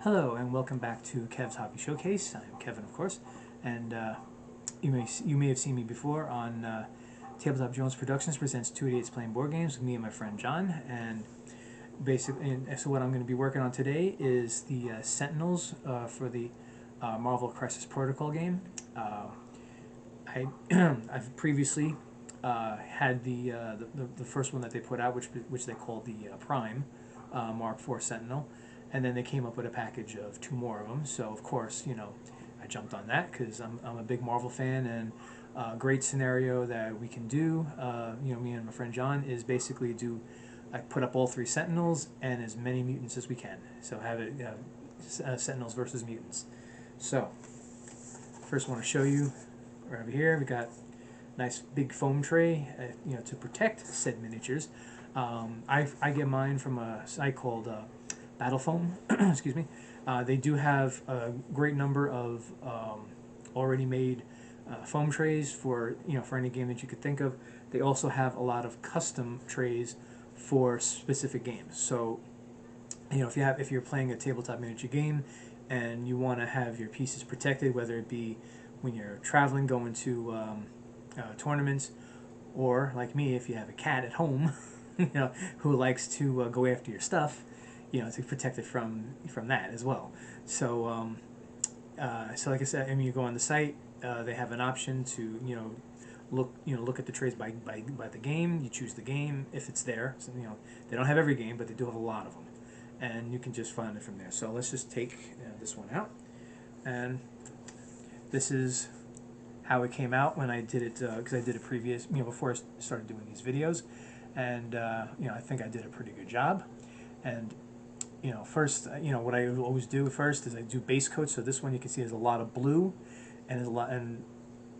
Hello and welcome back to Kev's Hobby Showcase. I'm Kevin, of course, and you may have seen me before on Tabletop Jones Productions presents 288's Playing Board Games with me and my friend John. And so what I'm going to be working on today is the Sentinels for the Marvel Crisis Protocol game. I've previously had the first one that they put out, which they called the Prime Mark IV Sentinel. And then they came up with a package of 2 more of them. So of course, I jumped on that because I'm a big Marvel fan, and a great scenario that we can do, me and my friend John, is basically I put up all 3 Sentinels and as many mutants as we can. So have it Sentinels versus mutants. So first, I want to show you right over here. We got a nice big foam tray, to protect said miniatures. I get mine from a site called Battle Foam. Excuse me. They do have a great number of already made foam trays for any game that you could think of. They also have a lot of custom trays for specific games. So if you're playing a tabletop miniature game and you want to have your pieces protected, whether it be when you're traveling, going to tournaments, or like me, if you have a cat at home, who likes to go after your stuff, to protect it from that as well. So, so like I said, you go on the site. They have an option to look at the trays by the game. You choose the game if it's there. So, they don't have every game, but they do have a lot of them, and you can just find it from there. So let's just take this one out, and this is how it came out when I did it, because I did a previous, before I started doing these videos, and I think I did a pretty good job. And first, what I always do first is I do base coats. So this one you can see there's a lot of blue, and there's a lot, and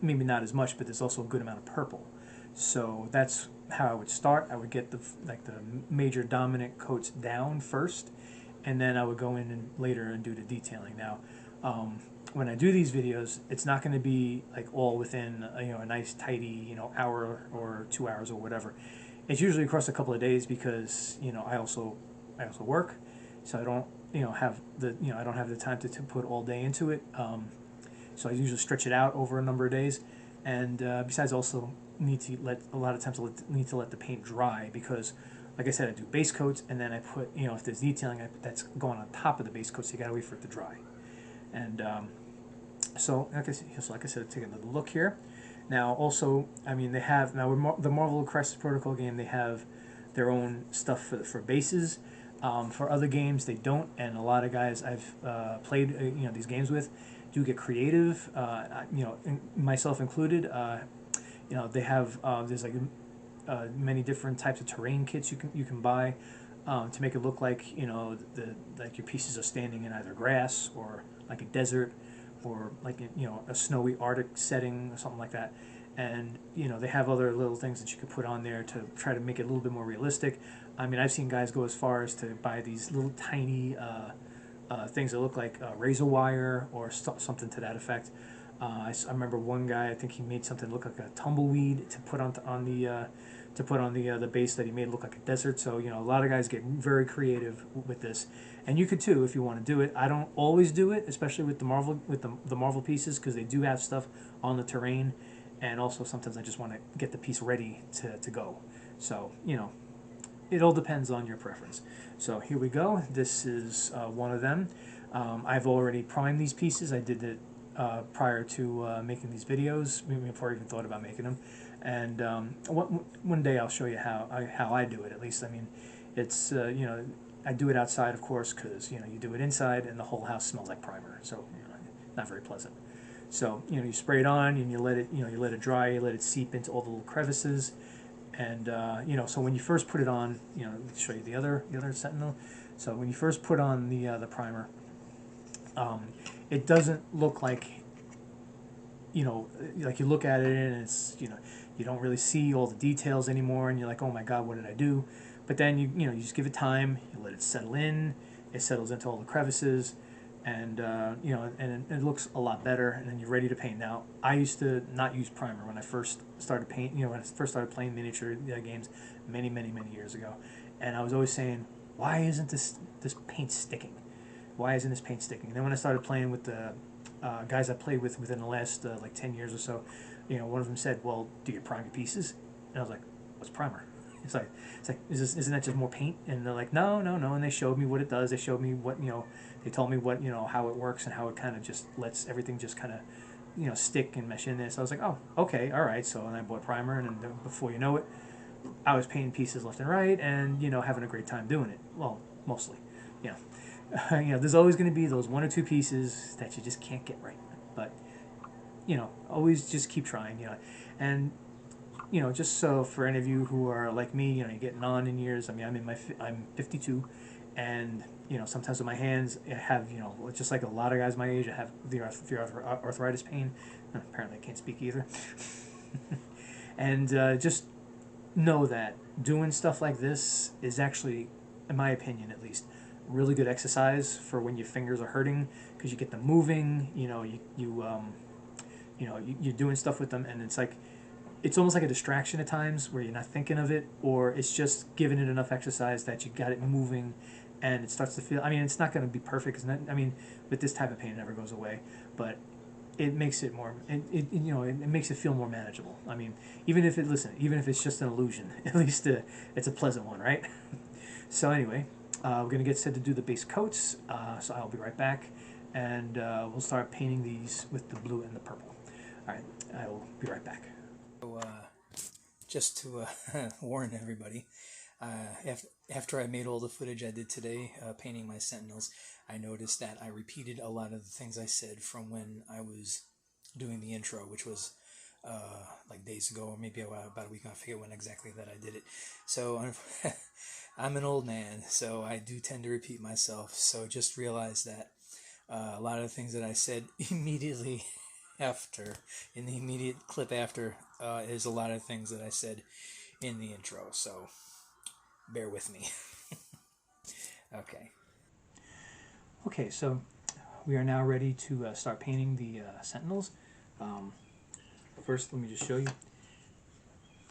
maybe not as much, but there's also a good amount of purple. So that's how I would start. I would get the major dominant coats down first, and then I would go in and later and do the detailing. Now, when I do these videos, it's not going to be like all within a nice tidy hour or 2 hours or whatever. It's usually across a couple of days because I also work. So I don't, have I don't have the time to put all day into it. So I usually stretch it out over a number of days, and besides, also need to let the paint dry because, like I said, I do base coats, and then I put, if there's detailing, that's going on top of the base coat, so you gotta wait for it to dry. And so like I said, take another look here. Now, also, they have the Marvel Crisis Protocol game. They have their own stuff for bases. For other games, they don't, and a lot of guys I've played these games with do get creative. Myself included. They have there's many different types of terrain kits you can buy to make it look like like your pieces are standing in either grass or like a desert or like a snowy Arctic setting or something like that. And they have other little things that you could put on there to try to make it a little bit more realistic. I've seen guys go as far as to buy these little tiny things that look like razor wire or something to that effect. I remember one guy, I think he made something look like a tumbleweed to put on the base that he made look like a desert. So a lot of guys get very creative with this, and you could too if you want to do it. I don't always do it, especially with the Marvel pieces, because they do have stuff on the terrain, and also sometimes I just want to get the piece ready to go. So it all depends on your preference. So here we go. This is one of them. I've already primed these pieces. I did it prior to making these videos, maybe before I even thought about making them. And one day I'll show you how I do it. At least, it's I do it outside, of course, because you do it inside and the whole house smells like primer. So not very pleasant. So you spray it on and you let it dry. You let it seep into all the little crevices. And so when you first put it on, show you the other Sentinel. So when you first put on the primer, it doesn't look like like you look at it and it's you don't really see all the details anymore, and you're like, oh my God, what did I do? But then you just give it time, you let it settle in, it settles into all the crevices, and and it looks a lot better, and then you're ready to paint. Now, I used to not use primer when I first started when I first started playing miniature games many years ago, and I was always saying, why isn't this paint sticking? why isn't this paint sticking? And then when I started playing with the guys I played with within the last like 10 years or so, one of them said, well, do you prime your pieces? And I was like, what's primer? It's like, isn't that just more paint? And they're like, no, no, no. And they showed me what it does. They showed me what, they told me what, how it works and how it kind of just lets everything just kind of, stick and mesh in there. So I was like, oh, okay, all right. So and I bought primer, and then before you know it, I was painting pieces left and right, and having a great time doing it. Well, mostly, you know, there's always going to be those one or two pieces that you just can't get right, but always just keep trying, and just so for any of you who are like me, you're getting on in years. I mean, I'm 52, and sometimes with my hands, I have just like a lot of guys my age, I have the arthritis pain. Apparently, I can't speak either, and just know that doing stuff like this is actually, in my opinion at least, really good exercise for when your fingers are hurting, because you get them moving. You're doing stuff with them, and it's almost like a distraction at times where you're not thinking of it, or it's just giving it enough exercise that you got it moving, and it starts to feel. I mean, it's not going to be perfect. With this type of pain, it never goes away, but it makes it more. It makes it feel more manageable. I mean, even if it's just an illusion, at least it's a pleasant one, right? So anyway, we're gonna get set to do the base coats. So I'll be right back, and we'll start painting these with the blue and the purple. All right, I will be right back. So, just to warn everybody, after I made all the footage I did today painting my Sentinels, I noticed that I repeated a lot of the things I said from when I was doing the intro, which was like days ago, or maybe about a week. I forget when exactly that I did it. So I'm an old man, so I do tend to repeat myself. So just realize that a lot of the things that I said immediately after, in the immediate clip after, is a lot of things that I said in the intro. So bear with me. Okay. Okay, so we are now ready to start painting the Sentinels. First, let me just show you.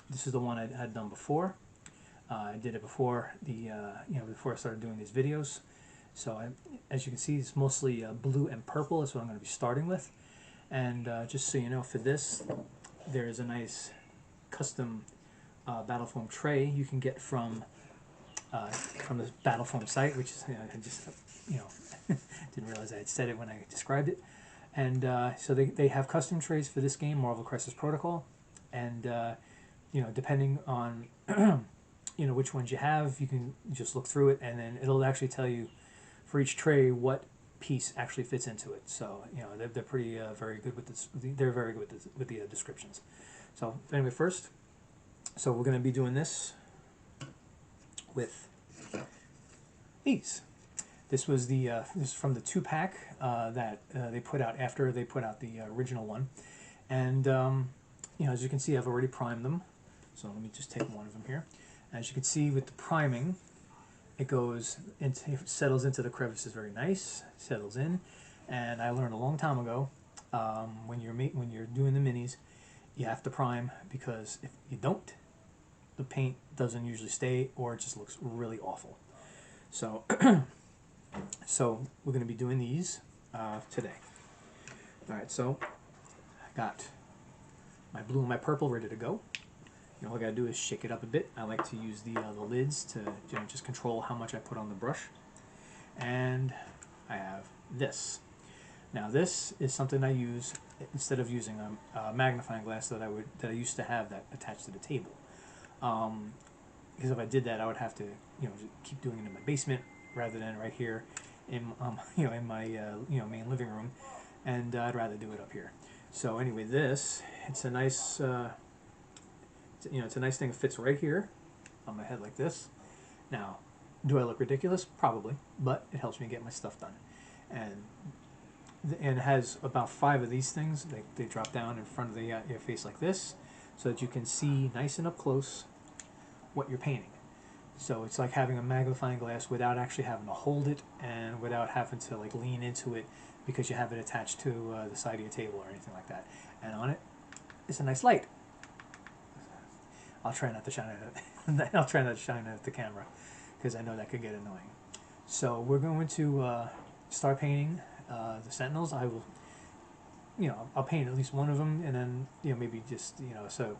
This is the one I had done before. I did it before before I started doing these videos. So as you can see, it's mostly blue and purple. That's what I'm going to be starting with. And just so you know, for this, there is a nice custom battle foam tray you can get from the battle foam site, which is I just didn't realize I had said it when I described it. And so they have custom trays for this game, Marvel Crisis Protocol, and depending on which ones you have, you can just look through it, and then it'll actually tell you for each tray what piece actually fits into it. So they're pretty very good with this. They're very good with the descriptions. So anyway, first, so we're going to be doing this with these. This was this is from the 2-pack that they put out after they put out the original one, and as you can see, I've already primed them. So let me just take one of them here. As you can see with the priming, it settles into the crevices very nice, settles in. And I learned a long time ago, when you're doing the minis, you have to prime, because if you don't, the paint doesn't usually stay, or it just looks really awful. So, so we're going to be doing these today. All right, so I got my blue and my purple ready to go. All I gotta do is shake it up a bit. I like to use the lids to just control how much I put on the brush. And I have this. Now this is something I use instead of using a magnifying glass that I used to have that attached to the table. Because if I did that, I would have to keep doing it in my basement rather than right here in in my main living room, and I'd rather do it up here. So anyway, it's a nice. It's a nice thing. It fits right here on my head like this. Now, do I look ridiculous? Probably, but it helps me get my stuff done. And it has about 5 of these things. They drop down in front of your face like this, so that you can see nice and up close what you're painting. So it's like having a magnifying glass without actually having to hold it, and without having to lean into it because you have it attached to the side of your table or anything like that. And on it is a nice light. I'll try not to shine it. I'll try not to shine it at the camera, because I know that could get annoying. So we're going to start painting the Sentinels, I will, I'll paint at least one of them, and then maybe just so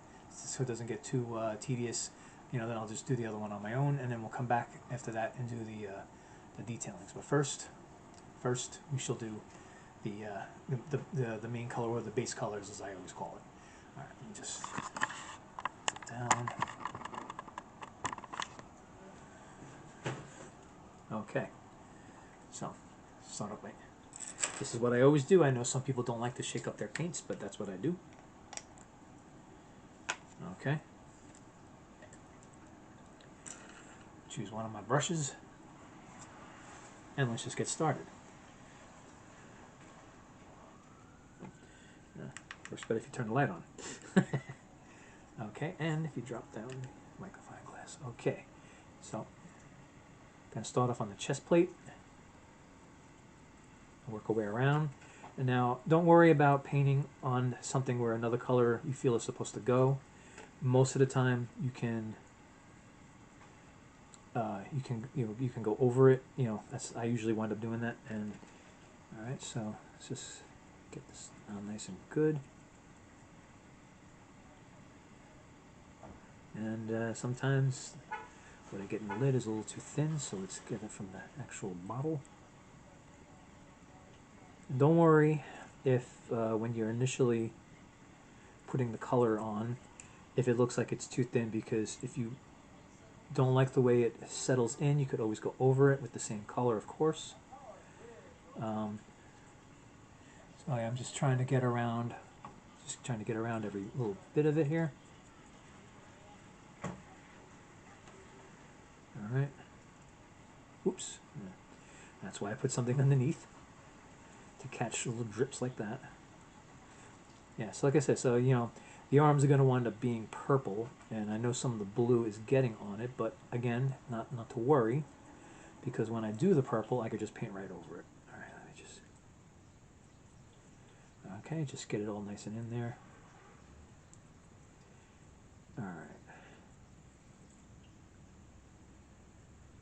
it doesn't get too tedious. Then I'll just do the other one on my own, and then we'll come back after that and do the detailings. But first we shall do the main color, or the base colors, as I always call it. All right, let me just sit down. Okay, so start up. This is what I always do. I know some people don't like to shake up their paints, but that's what I do. Okay. Choose one of my brushes, and let's just get started. Works better if you turn the light on. Okay, and if you drop down the magnifying glass. Okay, so I'm going to start off on the chest plate. Work our way around. And now, don't worry about painting on something where another color you feel is supposed to go. Most of the time, you can go over it. I usually wind up doing that. And all right, so let's just get this nice and good. And sometimes what I get in the lid is a little too thin, so let's get it from the actual bottle. Don't worry if when you're initially putting the color on, if it looks like it's too thin, because if you don't like the way it settles in, you could always go over it with the same color, of course. So yeah, I'm just trying to get around, every little bit of it here. All right. Oops. That's why I put something underneath to catch little drips like that. Yeah, so like I said, so the arms are going to wind up being purple, and I know some of the blue is getting on it, but again, not to worry, because when I do the purple, I could just paint right over it. All right, let me just... Okay, just get it all nice and in there. All right.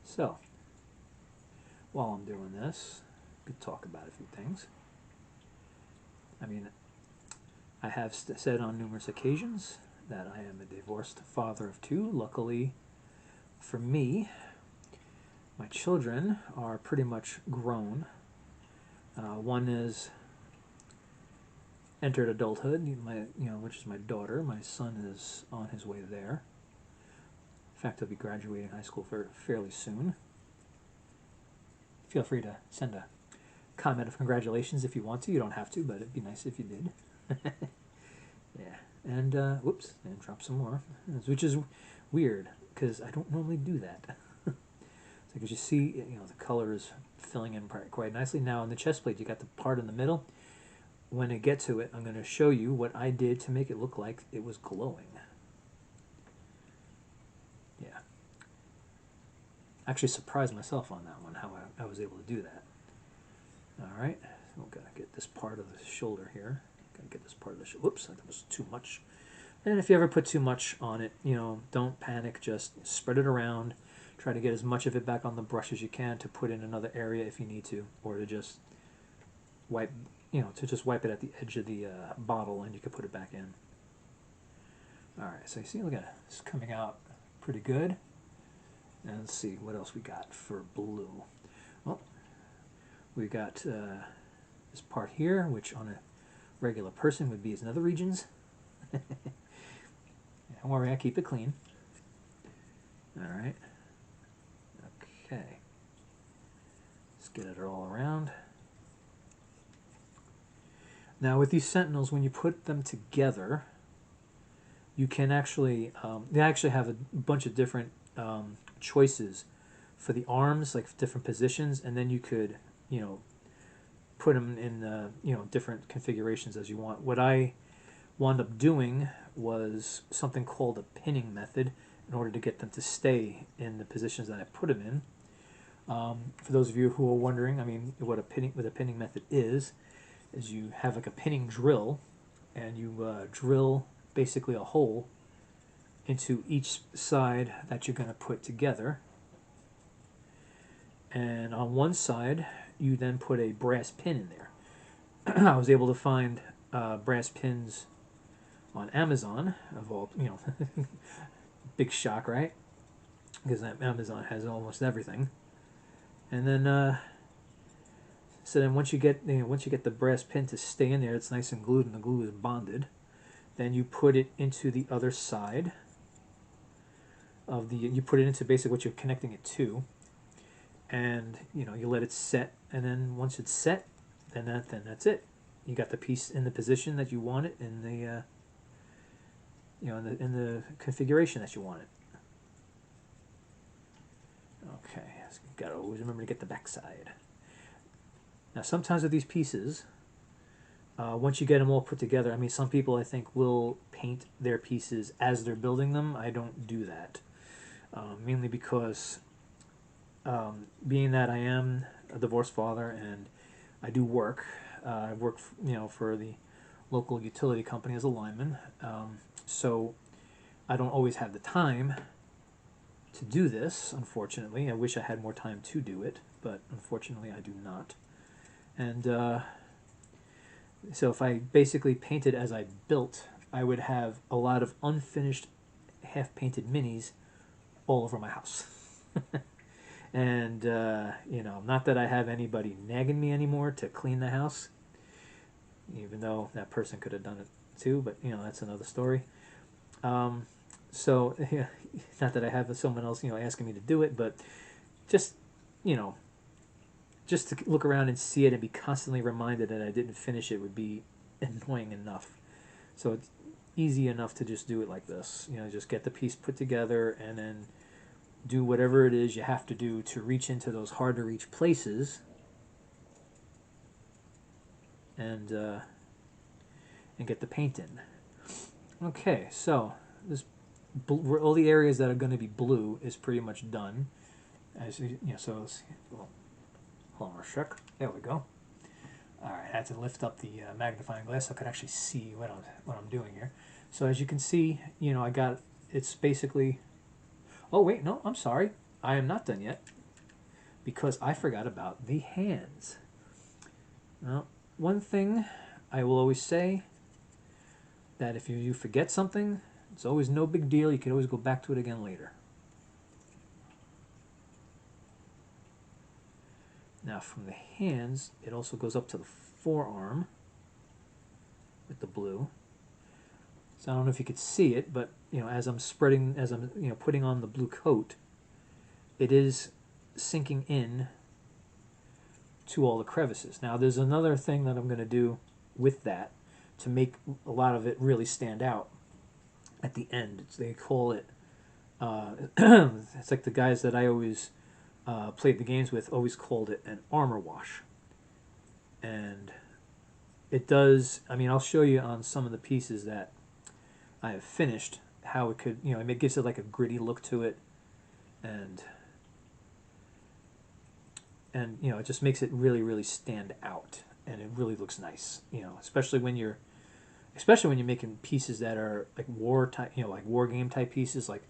So, while I'm doing this, I could talk about a few things. I mean, I have said on numerous occasions that I am a divorced father of two. Luckily for me, my children are pretty much grown. One is entered adulthood, which is my daughter. My son is on his way there. In fact, he'll be graduating high school fairly soon. Feel free to send a comment of congratulations if you want to. You don't have to, but it'd be nice if you did. Yeah, and whoops, and drop some more, which is weird because I don't normally do that. So as you see, the color is filling in quite nicely. Now on the chest plate, you got the part in the middle. When I get to it, I'm going to show you what I did to make it look like it was glowing. Yeah, actually surprised myself on that one, how I was able to do that. All right, so we've got to get this part of the shoulder here. Got to get this part of the shoulder. Whoops, that was too much. And if you ever put too much on it, don't panic. Just spread it around. Try to get as much of it back on the brush as you can to put in another area if you need to, or to just wipe, wipe it at the edge of the bottle, and you can put it back in. All right, so you see, look at it. It's coming out pretty good. And let's see what else we got for blue. Well, we got this part here, which on a regular person would be his nether regions. Don't worry, I keep it clean. All right. Okay. Let's get it all around. Now with these Sentinels, when you put them together, you can actually, they actually have a bunch of different choices for the arms, like different positions, and then you could, put them in, different configurations as you want. What I wound up doing was something called a pinning method in order to get them to stay in the positions that I put them in. For those of you who are wondering, I mean, what a pinning method is you have like a pinning drill, and you drill basically a hole into each side that you're going to put together. And on one side, you then put a brass pin in there. I was able to find brass pins on Amazon, of all, big shock, right? Because Amazon has almost everything. And then, so then once you get the brass pin to stay in there, it's nice and glued, and the glue is bonded. Then you put it into the other side of the. You put it into basically what you're connecting it to, and you let it set. And then once it's set, then that's it. You got the piece in the position that you want it in the. In the configuration that you want it. Okay, so you gotta always remember to get the back side. Now, sometimes with these pieces, once you get them all put together, I mean, some people I think will paint their pieces as they're building them. I don't do that, mainly because being that I am a divorced father and I do work, I work for the local utility company as a lineman, so I don't always have the time to do this, unfortunately. I wish I had more time to do it, but unfortunately I do not. And so if I basically painted as I built, I would have a lot of unfinished half-painted minis all over my house. And, not that I have anybody nagging me anymore to clean the house, even though that person could have done it too, but, that's another story. So, not that I have someone else, asking me to do it, but just, just to look around and see it and be constantly reminded that I didn't finish it would be annoying enough. So it's easy enough to just do it like this. Just get the piece put together and then do whatever it is you have to do to reach into those hard to reach places and get the paint in. Okay, so this all the areas that are going to be blue is pretty much done. As so let's, well, hold on a sec. There we go. All right, I had to lift up the magnifying glass so I could actually see what I'm doing here. So as you can see, I got it's basically. Oh wait, no, I'm sorry. I am not done yet because I forgot about the hands. Now, one thing I will always say that if you forget something, it's always no big deal. You can always go back to it again later. Now from the hands, it also goes up to the forearm with the blue. So I don't know if you could see it, but as I'm putting on the blue coat, it is sinking in to all the crevices. Now there's another thing that I'm going to do with that to make a lot of it really stand out at the end. They call it, it's like the guys that I always played the games with always called it an armor wash. And it does, I'll show you on some of the pieces that I have finished how it could, it gives it like a gritty look to it, and it just makes it really, really stand out, and it really looks nice, especially when you're making pieces that are like war type, like war game type pieces, like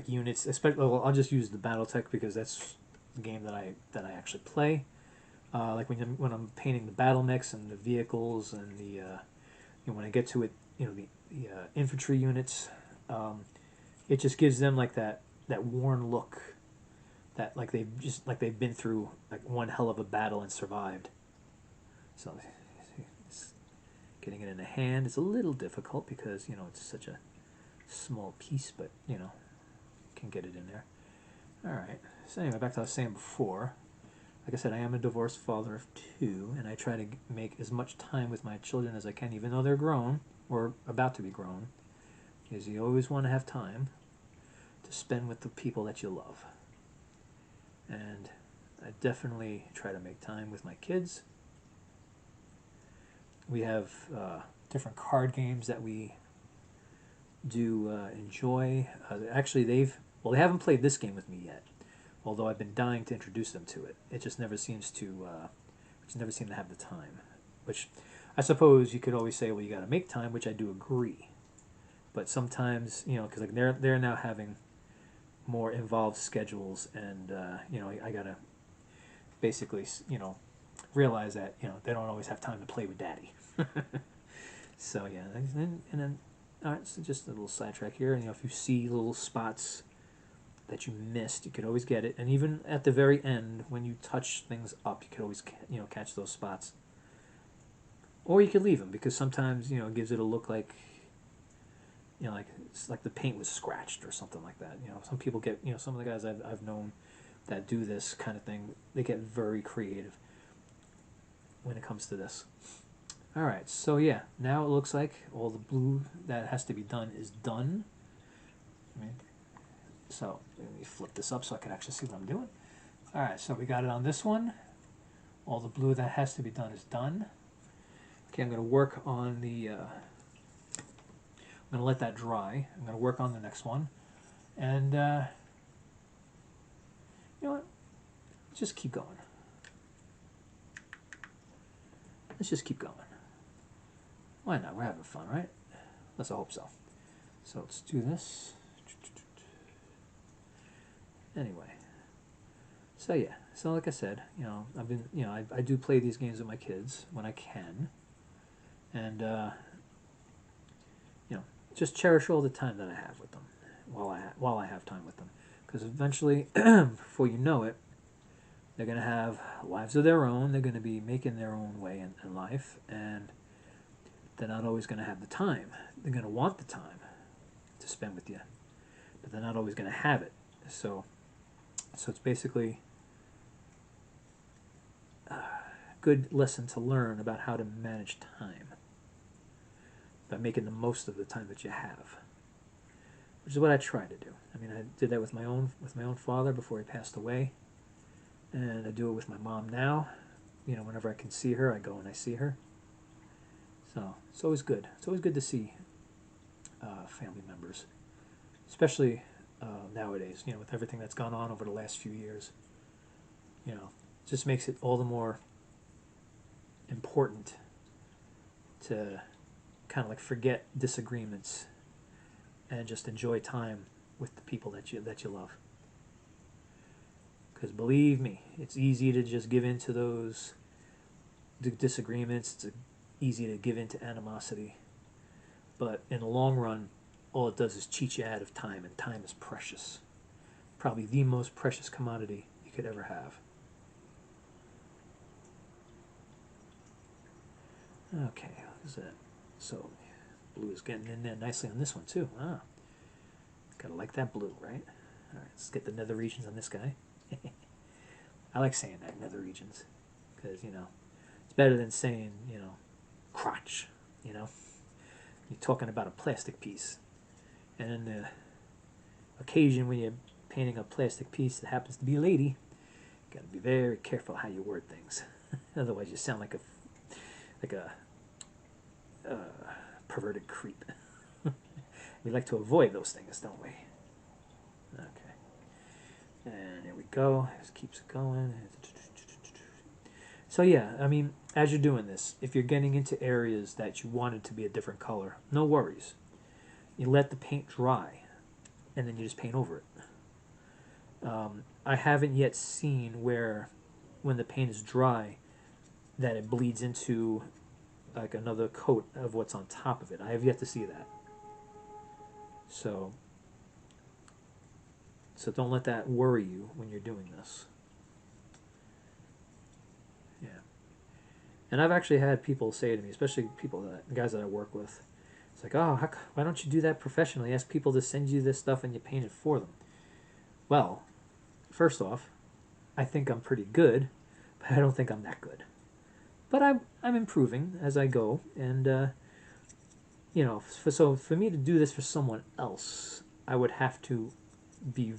units. Especially, well, I'll just use the BattleTech because that's the game that I actually play. Like when I'm painting the battle mechs and the vehicles and the when I get to it, the infantry units, it just gives them like that worn look, that like they've been through like one hell of a battle and survived. So getting it in the hand is a little difficult because it's such a small piece, but can get it in there. All right. So anyway, back to what I was saying before. Like I said, I am a divorced father of 2, and I try to make as much time with my children as I can, even though they're grown or about to be grown, because you always want to have time to spend with the people that you love. And I definitely try to make time with my kids. We have different card games that we do enjoy. Actually, they haven't played this game with me yet, although I've been dying to introduce them to it. It just never seems to, have the time. Which I suppose you could always say, well, you got to make time, which I do agree. But sometimes, because like they're now having more involved schedules, and I gotta basically, you know, realize that, you know, they don't always have time to play with daddy. So yeah, and then all right, so just a little sidetrack here. You know, if you see little spots that you missed, you could always get it. And even at the very end, when you touch things up, you could always, you know, catch those spots. Or you could leave them, because sometimes, you know, it gives it a look like, you know, like it's like the paint was scratched or something like that. You know, some people get, you know, some of the guys I've known that do this kind of thing, they get very creative when it comes to this. All right, so yeah, now it looks like all the blue that has to be done is done. So let me flip this up so I can actually see what I'm doing. All right, so we got it on this one. All the blue that has to be done is done. Okay, I'm going to work on the, I'm going to let that dry. I'm going to work on the next one. And, you know what? Just keep going. Let's just keep going. Why not? We're having fun, right? Let's hope so. So let's do this. Anyway. So yeah. So like I said, you know, I've been, you know, I do play these games with my kids when I can. And, you know, just cherish all the time that I have with them while I have time with them. Because eventually, before you know it, they're going to have lives of their own. They're going to be making their own way in life. And they're not always going to have the time. They're going to want the time to spend with you. But they're not always going to have it. So it's basically a good lesson to learn about how to manage time by making the most of the time that you have, which is what I try to do. I mean, I did that with my own father before he passed away, and I do it with my mom now. You know, whenever I can see her, I go and I see her. So it's always good. It's always good to see family members, especially nowadays. You know, with everything that's gone on over the last few years, you know, it just makes it all the more important to kind of like forget disagreements and just enjoy time with the people that you love. Because believe me, it's easy to just give in to those disagreements. It's easy to give in to animosity. But in the long run, all it does is cheat you out of time, and time is precious. Probably the most precious commodity you could ever have. Okay, what is that? So, blue is getting in there nicely on this one too. Ah, gotta like that blue, right? All right, let's get the nether regions on this guy. I like saying that, nether regions, because, you know, it's better than saying, you know, crotch, you know. You're talking about a plastic piece. And in the occasion when you're painting a plastic piece that happens to be a lady, you gotta be very careful how you word things. Otherwise you sound like a perverted creep. We like to avoid those things, don't we? Okay. And there we go. Just keeps it going. So yeah, I mean, as you're doing this, if you're getting into areas that you want it to be a different color, no worries. You let the paint dry, and then you just paint over it. I haven't yet seen where, when the paint is dry, that it bleeds into like another coat of what's on top of it. I have yet to see that. So don't let that worry you when you're doing this. Yeah. And I've actually had people say to me, especially guys that I work with, it's like, oh, why don't you do that professionally? Ask people to send you this stuff and you paint it for them. Well, first off, I think I'm pretty good, but I don't think I'm that good. But I'm improving as I go, and you know, so for me to do this for someone else, I would have to be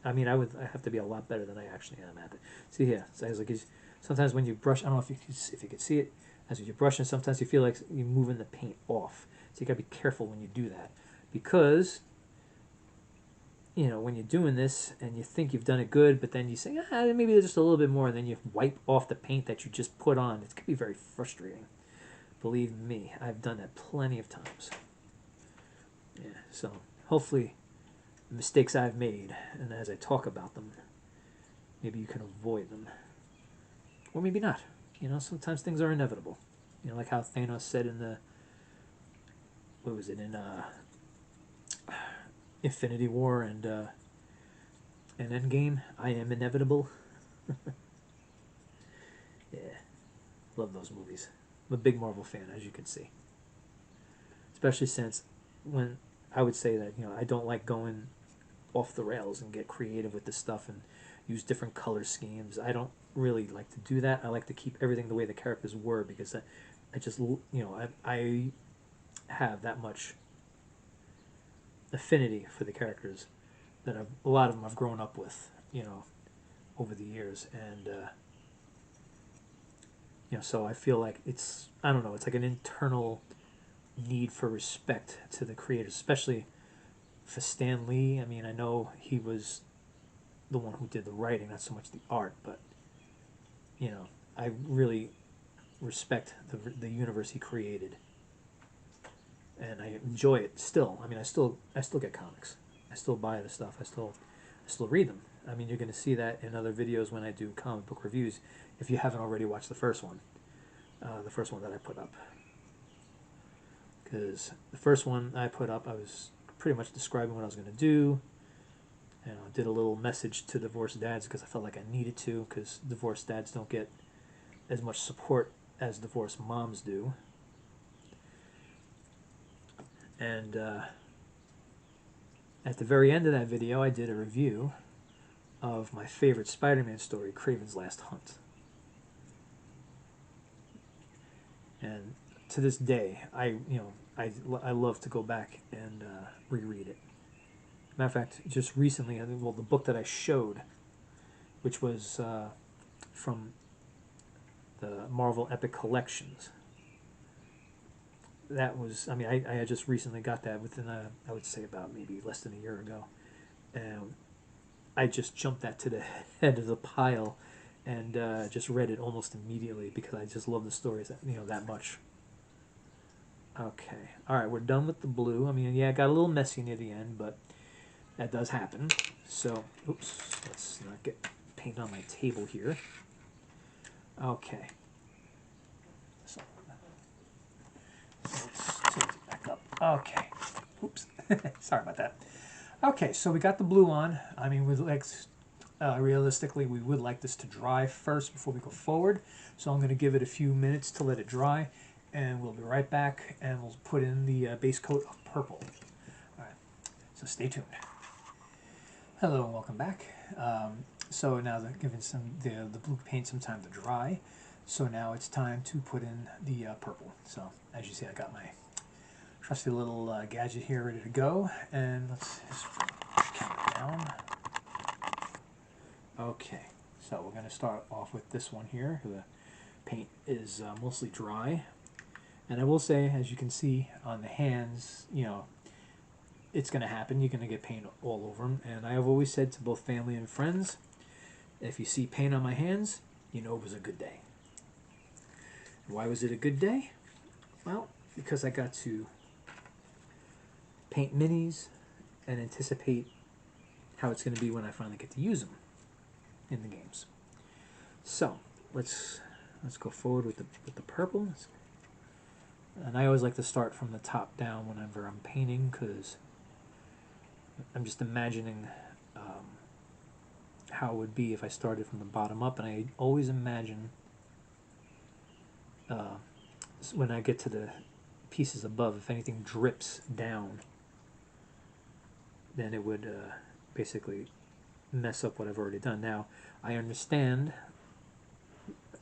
I have to be a lot better than I actually am at it. See here, so it's like sometimes when you brush, I don't know if you can see it, as you're brushing, sometimes you feel like you're moving the paint off. So you gotta be careful when you do that, because, you know, when you're doing this and you think you've done it good, but then you say, maybe there's just a little bit more, and then you wipe off the paint that you just put on. It can be very frustrating. Believe me, I've done that plenty of times. Yeah, so hopefully the mistakes I've made, and as I talk about them, maybe you can avoid them. or maybe not. You know, sometimes things are inevitable. You know, like how Thanos said in the, what was it, in Infinity War and Endgame, I am inevitable. Yeah, love those movies. I'm a big Marvel fan, as you can see. Especially since when I would say that, you know, I don't like going off the rails and get creative with this stuff and use different color schemes. I don't really like to do that. I like to keep everything the way the characters were because I just, you know, I have that much affinity for the characters that a lot of them I've grown up with, you know, over the years. And, you know, so I feel like it's, I don't know, it's like an internal need for respect to the creators, especially for Stan Lee. I mean, I know he was the one who did the writing, not so much the art, but, you know, I really respect the universe he created, and I enjoy it still. I mean, I still get comics. I still buy the stuff. I still read them. I mean, you're going to see that in other videos when I do comic book reviews. If you haven't already watched the first one that I put up, because the first one I put up, I was pretty much describing what I was going to do. And I did a little message to divorced dads because I felt like I needed to, because divorced dads don't get as much support as divorced moms do. And at the very end of that video, I did a review of my favorite Spider-Man story, Kraven's Last Hunt. And to this day, I love to go back and reread it. Matter of fact, just recently, well, the book that I showed, which was from the Marvel Epic Collections, that was, I mean, I had just recently got that within, I would say about maybe less than a year ago. And I just jumped that to the head of the pile and just read it almost immediately because I just love the stories, you know, that much. Okay, all right, we're done with the blue. I mean, yeah, it got a little messy near the end, but that does happen. So, oops, let's not get paint on my table here. Okay. So, let's tilt it back up. Okay. Oops. Sorry about that. Okay, so we got the blue on. I mean, with like, realistically, we would like this to dry first before we go forward. So I'm going to give it a few minutes to let it dry, and we'll be right back, and we'll put in the base coat of purple. All right, so stay tuned. Hello and welcome back. So now that giving the blue paint some time to dry, so now it's time to put in the purple. So as you see, I got my trusty little gadget here ready to go, and let's just count it down. Okay, so we're going to start off with this one here. The paint is mostly dry, and I will say, as you can see on the hands, you know, it's going to happen. You're going to get paint all over them. And I have always said to both family and friends, if you see paint on my hands, you know it was a good day. Why was it a good day? Well, because I got to paint minis and anticipate how it's going to be when I finally get to use them in the games. So let's go forward with the purple. And I always like to start from the top down whenever I'm painting, because I'm just imagining how it would be if I started from the bottom up, and I always imagine when I get to the pieces above, if anything drips down, then it would basically mess up what I've already done. Now, I understand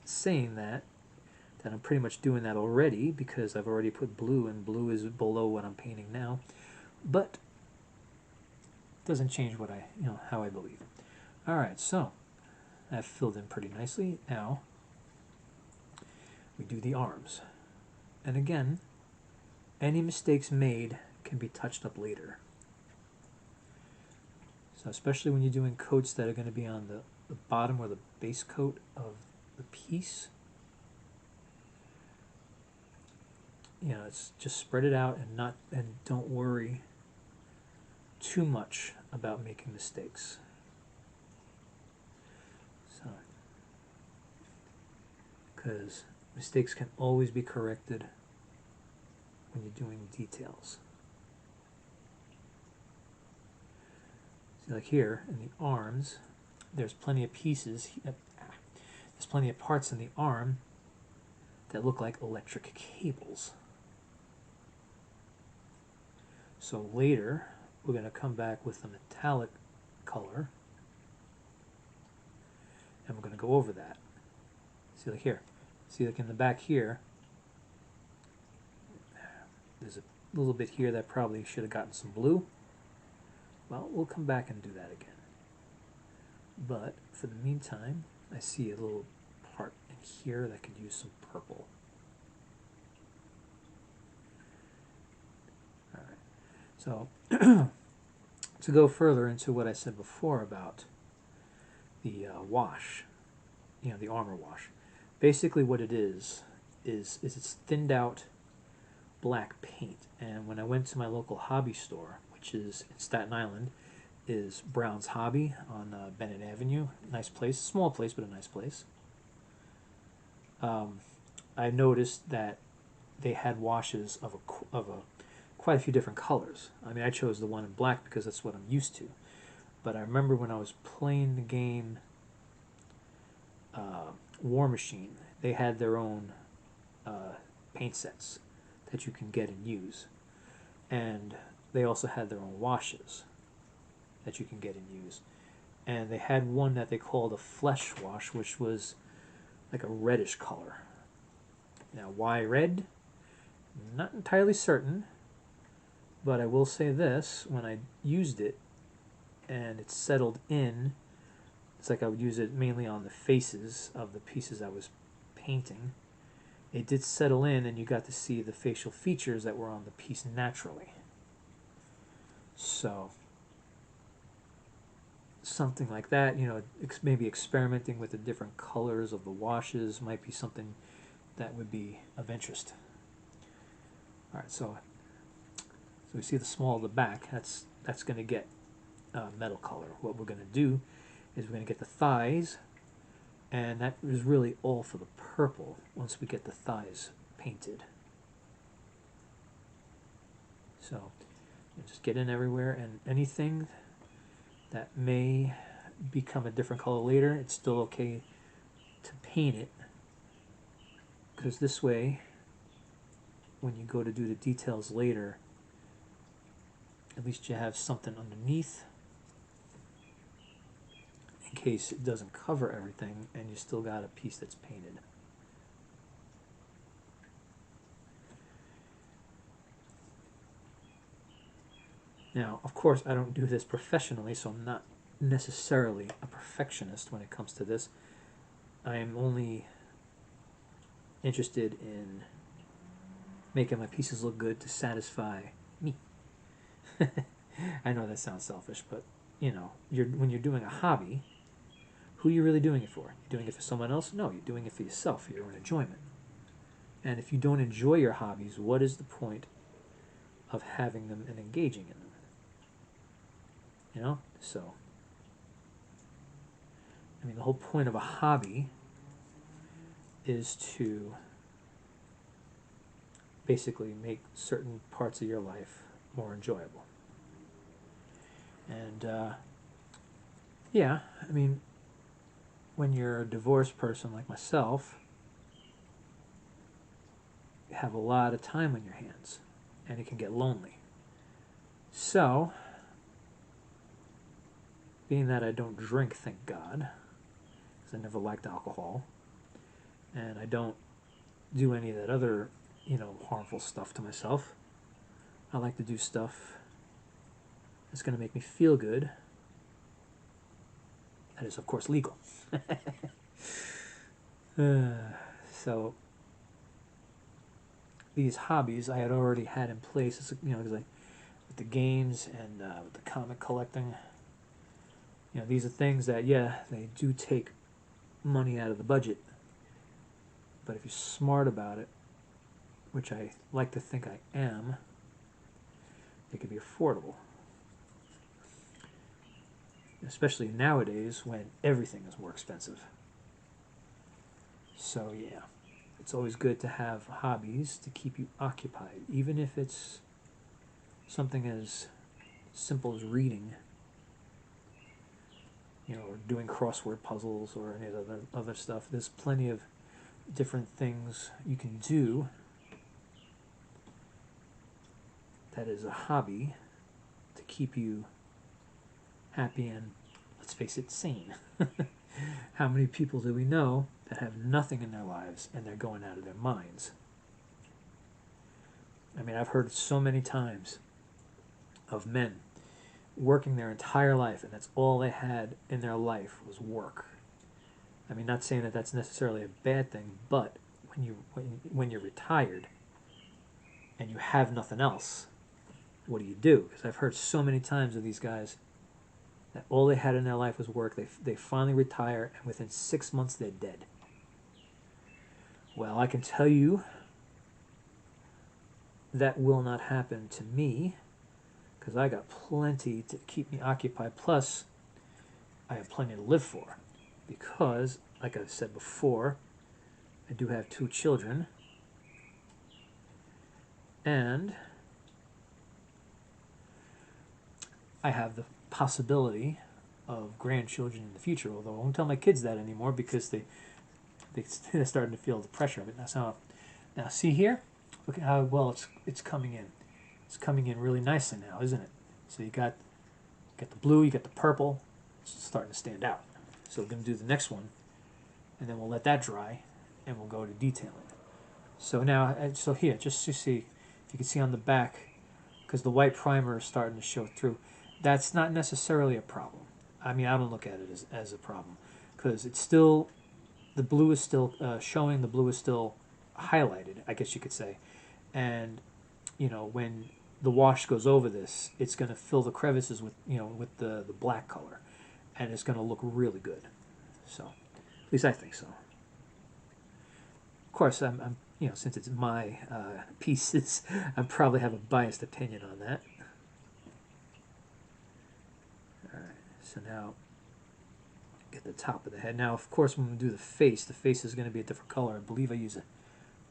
saying that I'm pretty much doing that already because I've already put blue, and blue is below what I'm painting now, but doesn't change what how I believe. All right, so I've filled in pretty nicely. Now we do the arms, and again, any mistakes made can be touched up later. So especially when you're doing coats that are going to be on the bottom or the base coat of the piece, you know, it's just spread it out and don't worry too much about making mistakes. So because mistakes can always be corrected when you're doing details. See, like here in the arms, there's plenty of pieces, there's plenty of parts in the arm that look like electric cables. So later, we're going to come back with a metallic color, and we're going to go over that. See, like here. See, like in the back here, there's a little bit here that probably should have gotten some blue. Well, we'll come back and do that again. But for the meantime, I see a little part in here that could use some purple. All right. So to go further into what I said before about the wash, the armor wash. Basically what it is it's thinned out black paint. And when I went to my local hobby store, which is in Staten Island, is Brown's Hobby on Bennett Avenue. Nice place, small place, but a nice place. I noticed that they had washes of quite a few different colors. I mean, I chose the one in black because that's what I'm used to. But I remember when I was playing the game War Machine, they had their own paint sets that you can get and use. And they also had their own washes that you can get and use. And they had one that they called a flesh wash, which was like a reddish color. Now, why red? Not entirely certain, but I will say this, when I used it and it settled in, it's like I would use it mainly on the faces of the pieces I was painting. It did settle in, and you got to see the facial features that were on the piece naturally. So something like that, maybe experimenting with the different colors of the washes might be something that would be of interest. All right, so we see the small of the back. That's going to get metal color. What we're going to do is we're going to get the thighs, and that is really all for the purple once we get the thighs painted. So just get in everywhere, and anything that may become a different color later, it's still okay to paint it, because this way, when you go to do the details later, at least you have something underneath in case it doesn't cover everything and you still got a piece that's painted. Now, of course, I don't do this professionally, so I'm not necessarily a perfectionist when it comes to this. I am only interested in making my pieces look good to satisfy me. I know that sounds selfish, but when you're doing a hobby, who are you really doing it for? You're doing it for someone else? No, you're doing it for yourself, for your own enjoyment. And if you don't enjoy your hobbies, what is the point of having them and engaging in them? So I mean, the whole point of a hobby is to basically make certain parts of your life more enjoyable. And yeah, I mean, when you're a divorced person like myself, you have a lot of time on your hands, and it can get lonely. So, being that I don't drink, thank God, because I never liked alcohol, and I don't do any of that other, harmful stuff to myself, I like to do stuff that's going to make me feel good. That is, of course, legal. So these hobbies I had already had in place, because with the games and with the comic collecting, these are things that, yeah, they do take money out of the budget, but if you're smart about it, which I like to think I am, they can be affordable. Especially nowadays when everything is more expensive. So yeah. it's always good to have hobbies to keep you occupied, even if it's something as simple as reading, or doing crossword puzzles or any other stuff. There's plenty of different things you can do that is a hobby to keep you happy and, let's face it, sane. How many people do we know that have nothing in their lives and they're going out of their minds? I mean, I've heard so many times of men working their entire life and that's all they had in their life was work. I mean, not saying that that's necessarily a bad thing, but when you're retired and you have nothing else, what do you do? Because I've heard so many times of these guys that all they had in their life was work. They finally retire, and within 6 months they're dead. Well, I can tell you that will not happen to me, because I got plenty to keep me occupied. Plus, I have plenty to live for, because, like I said before, I do have 2 children, and I have the possibility of grandchildren in the future, although I won't tell my kids that anymore because they're starting to feel the pressure of it. Now see here, look at how well it's coming in. It's coming in really nicely now, isn't it? So you got the blue, you got the purple. It's starting to stand out. So we're going to do the next one, and then we'll let that dry, and we'll go to detailing. So now, so here, just to see if you can see on the back, because the white primer is starting to show through. That's not necessarily a problem. I mean, I don't look at it as a problem, because it's still, the blue is still showing, the blue is still highlighted, I guess you could say. And, when the wash goes over this, it's going to fill the crevices with, with the black color. And it's going to look really good. So, at least I think so. Of course, I'm since it's my pieces, I probably have a biased opinion on that. So now, get the top of the head. Now, of course, when we do the face is going to be a different color. I believe I use a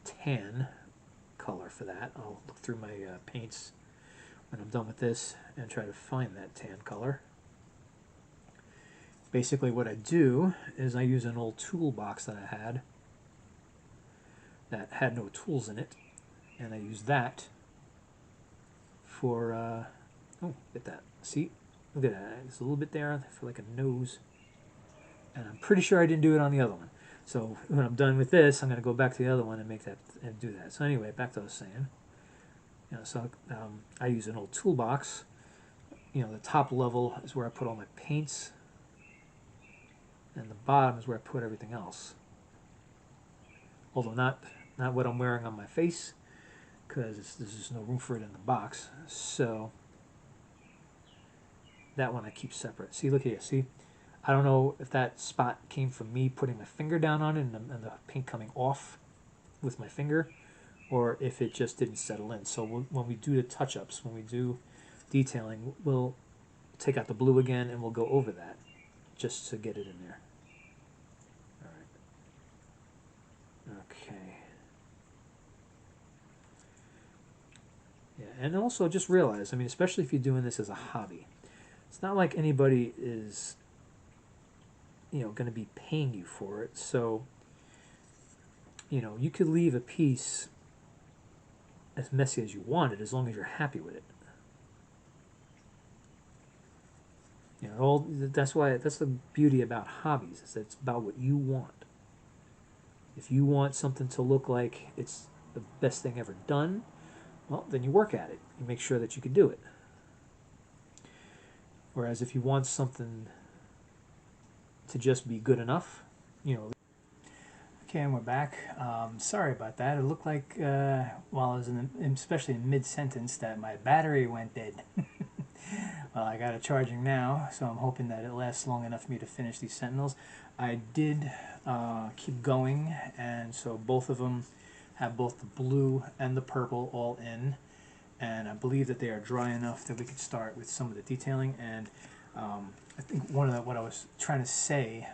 tan color for that. I'll look through my paints when I'm done with this and try to find that tan color. Basically, what I do is I use an old toolbox that I had that had no tools in it, and I use that for, oh, look at that. See? Look at that. There's a little bit there for like a nose. And I'm pretty sure I didn't do it on the other one. So when I'm done with this, I'm going to go back to the other one and make that and do that. So anyway, back to what I was saying. I use an old toolbox. The top level is where I put all my paints, and the bottom is where I put everything else. Although not what I'm wearing on my face, because there's just no room for it in the box. So that one I keep separate. See, look here. See, I don't know if that spot came from me putting my finger down on it and the paint coming off with my finger, or if it just didn't settle in. So when we do the touch-ups, when we do detailing, we'll take out the blue again and we'll go over that just to get it in there. All right. Okay. Yeah, and also just realize, I mean, especially if you're doing this as a hobby, it's not like anybody is, going to be paying you for it. So, you could leave a piece as messy as you want it as long as you're happy with it. That's the beauty about hobbies, is that it's about what you want. If you want something to look like it's the best thing ever done, well, then you work at it. You make sure that you can do it. Whereas if you want something to just be good enough, Okay, and we're back. Sorry about that. It looked like while I was especially in mid-sentence, that my battery went dead. Well, I got it charging now, so I'm hoping that it lasts long enough for me to finish these Sentinels. I did keep going, and so both of them have both the blue and the purple all in, and I believe that they are dry enough that we could start with some of the detailing. And I think what I was trying to say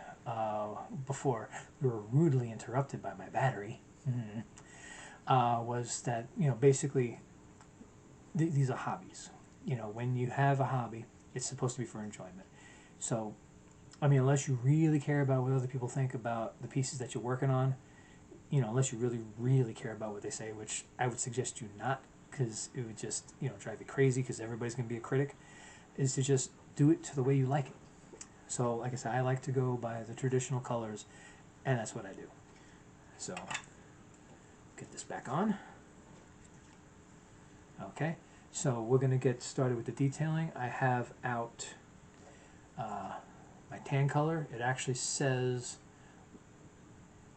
before, we were rudely interrupted by my battery. was that, basically these are hobbies. When you have a hobby, it's supposed to be for enjoyment. So, I mean, unless you really care about what other people think about the pieces that you're working on, unless you really, really care about what they say, which I would suggest you not, because it would just, drive you crazy, because everybody's going to be a critic, is to just do it to the way you like it. So, like I said, I like to go by the traditional colors, and that's what I do. So, get this back on. Okay, so we're going to get started with the detailing. I have out my tan color. It actually says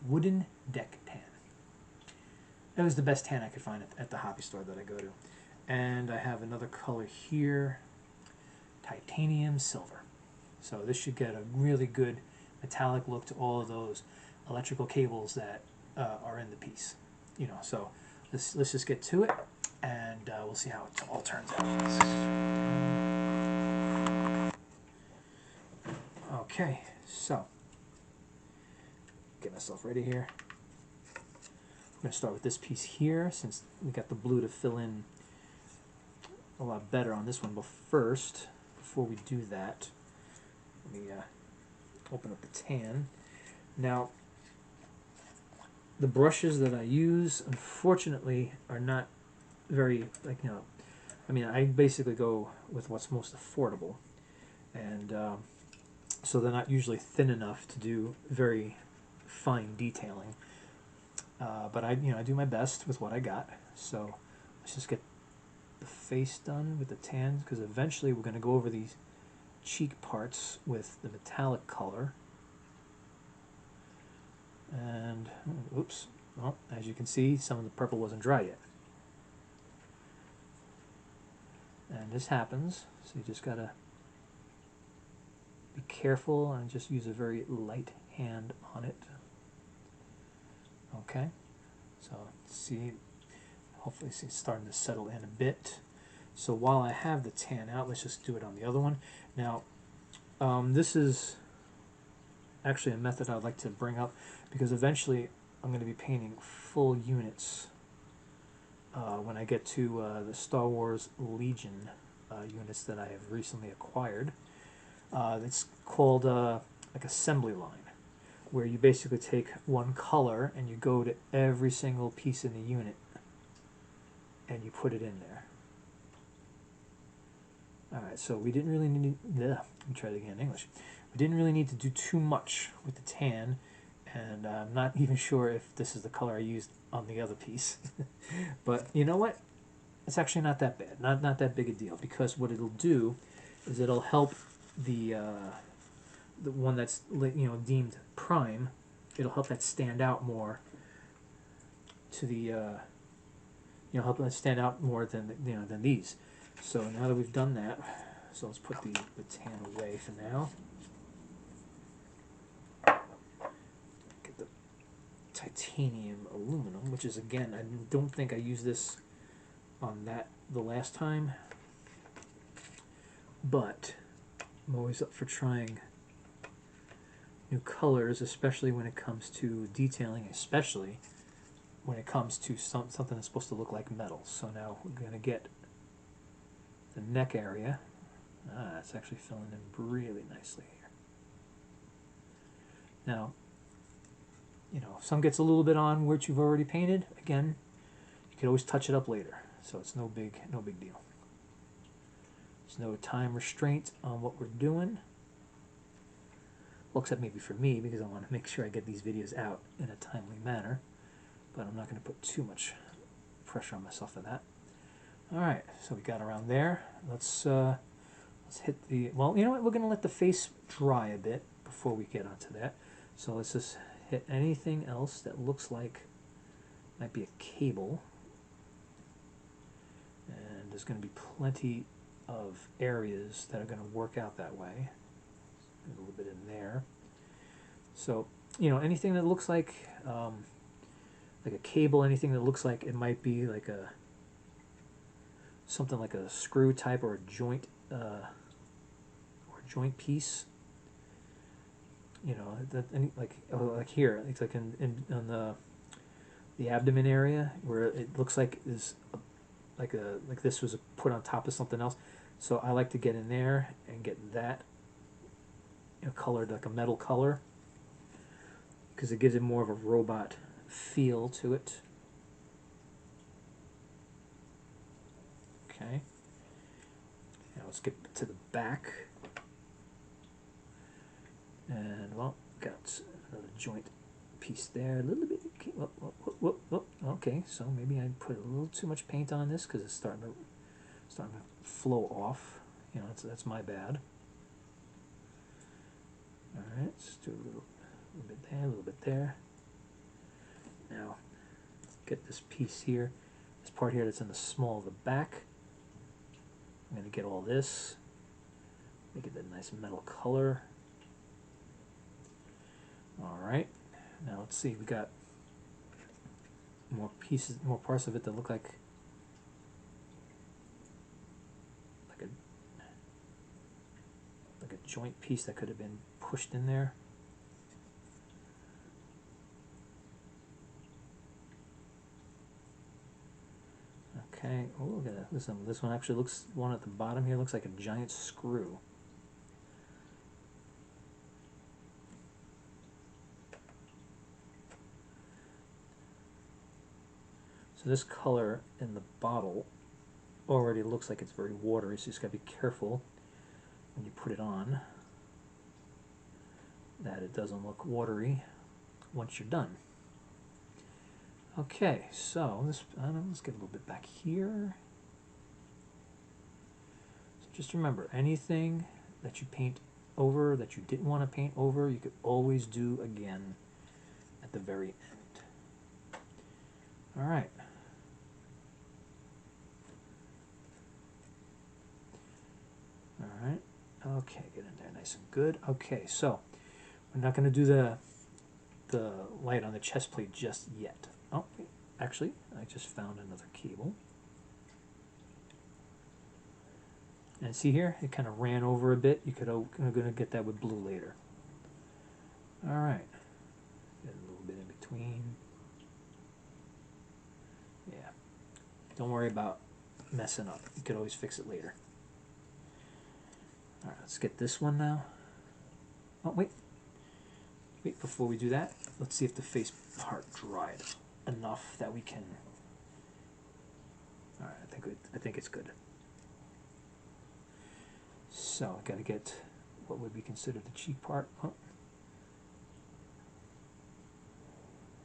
wooden deck tan. It was the best tan I could find at the hobby store that I go to. And I have another color here, titanium silver. So this should get a really good metallic look to all of those electrical cables that are in the piece. So let's just get to it, and we'll see how it all turns out. Okay, so get myself ready here. I'm going to start with this piece here, since we got the blue to fill in a lot better on this one. But first, before we do that, let me open up the tan. Now, the brushes that I use, unfortunately, are not very, I mean, I basically go with what's most affordable. And so they're not usually thin enough to do very fine detailing. But I do my best with what I got. So let's just get the face done with the tans, because eventually we're going to go over these cheek parts with the metallic color. And oops, well, as you can see, some of the purple wasn't dry yet. And this happens, so you just gotta be careful and just use a very light hand on it. Okay, so see, hopefully see it's starting to settle in a bit. So while I have the tan out, let's just do it on the other one. Now, this is actually a method I'd like to bring up, because eventually I'm going to be painting full units when I get to the Star Wars Legion units that I have recently acquired. It's called like assembly line, where you basically take one color and you go to every single piece in the unit and you put it in there. Alright, so we didn't really need, let me try it again in English. We didn't really need to do too much with the tan, and I'm not even sure if this is the color I used on the other piece. But you know what? It's actually not that bad, not that big a deal, because what it'll do is it'll help the one that's deemed prime. It'll help that stand out more to the help that stand out more than than these. So now that we've done that, so let's put the tan away for now. Get the titanium aluminum, which is, again, I don't think I used this on the last time, but I'm always up for trying new colors, especially when it comes to detailing, especially when it comes to something that's supposed to look like metal. So now we're going to get the neck area. It's actually filling in really nicely here. Now, if some gets a little bit on which you've already painted, again, you can always touch it up later. So it's no big deal. There's no time restraint on what we're doing. Well, except maybe for me, because I want to make sure I get these videos out in a timely manner. But I'm not going to put too much pressure on myself for that. All right, so we got around there. Let's hit the, well, you know what? We're going to let the face dry a bit before we get onto that. So let's just hit anything else that looks like might be a cable. And there's going to be plenty of areas that are going to work out that way. A little bit in there. So, anything that looks like a cable, anything that looks like it might be like something like a screw type or a joint piece. That like here, it's like on the the abdomen area where it looks like is like this was put on top of something else. So I like to get in there and get that, you know, colored like a metal color, because it gives it more of a robot feel to it. Okay. Now let's get to the back. And well, got another joint piece there, a little bit. Okay, okay, so maybe I put a little too much paint on this because it's starting to flow off. You know, that's my bad. All right, let's do a little bit there, a little bit there. Now, get this piece here, this part here that's in the small of the back. I'm going to get all this, make it that nice metal color. All right, now let's see, we got more pieces, more parts of it that look like a joint piece that could have been pushed in there. Okay, oh, look at that. Listen, this one actually looks, one at the bottom here looks like a giant screw. So this color in the bottle already looks like it's very watery, so you just got to be careful when you put it on that it doesn't look watery once you're done. Okay, so this, let's get a little bit back here. So just remember, anything that you paint over that you didn't want to paint over, you could always do again at the very end. All right. All right. Okay, get in there nice and good. Okay, so we're not going to do the light on the chest plate just yet. Oh, wait, actually, I just found another cable. And see here, it kind of ran over a bit. You could, I'm going to get that with blue later. All right, get a little bit in between. Yeah, don't worry about messing up. You could always fix it later. All right, let's get this one now. Oh, wait, before we do that, let's see if the face part dried enough that we can. All right, I think it's good. So I got to get what would be considered the cheek part. Oh.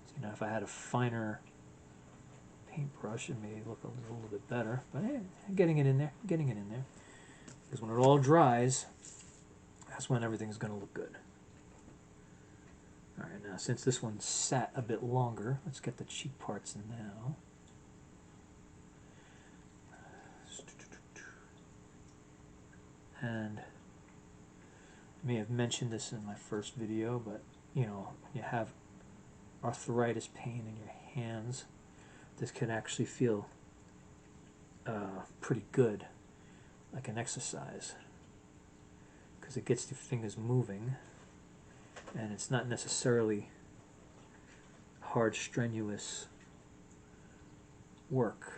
So, you know, if I had a finer paintbrush, it may look a little bit better. But hey, getting it in there, because when it all dries, that's when everything's going to look good. All right, now since this one sat a bit longer, let's get the cheek parts in now. And I may have mentioned this in my first video, but you know, when you have arthritis pain in your hands, this can actually feel pretty good, like an exercise, because it gets the fingers moving, and it's not necessarily hard, strenuous work.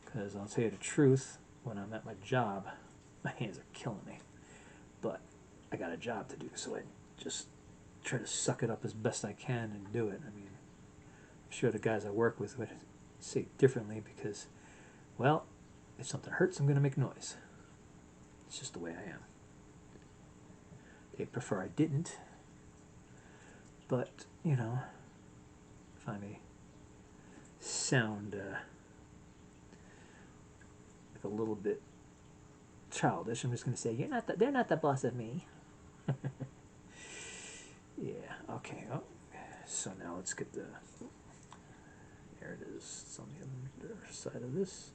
Because I'll tell you the truth, when I'm at my job, my hands are killing me, but I got a job to do, so I just try to suck it up as best I can and do it. I mean, I'm sure the guys I work with would say differently because, well, if something hurts, I'm going to make noise. It's just the way I am. They prefer I didn't, but, you know, if I may sound like a little bit childish, I'm just going to say, they're not the boss of me. Yeah, okay. Oh, so now let's get the, there it is. It's on the other side of this.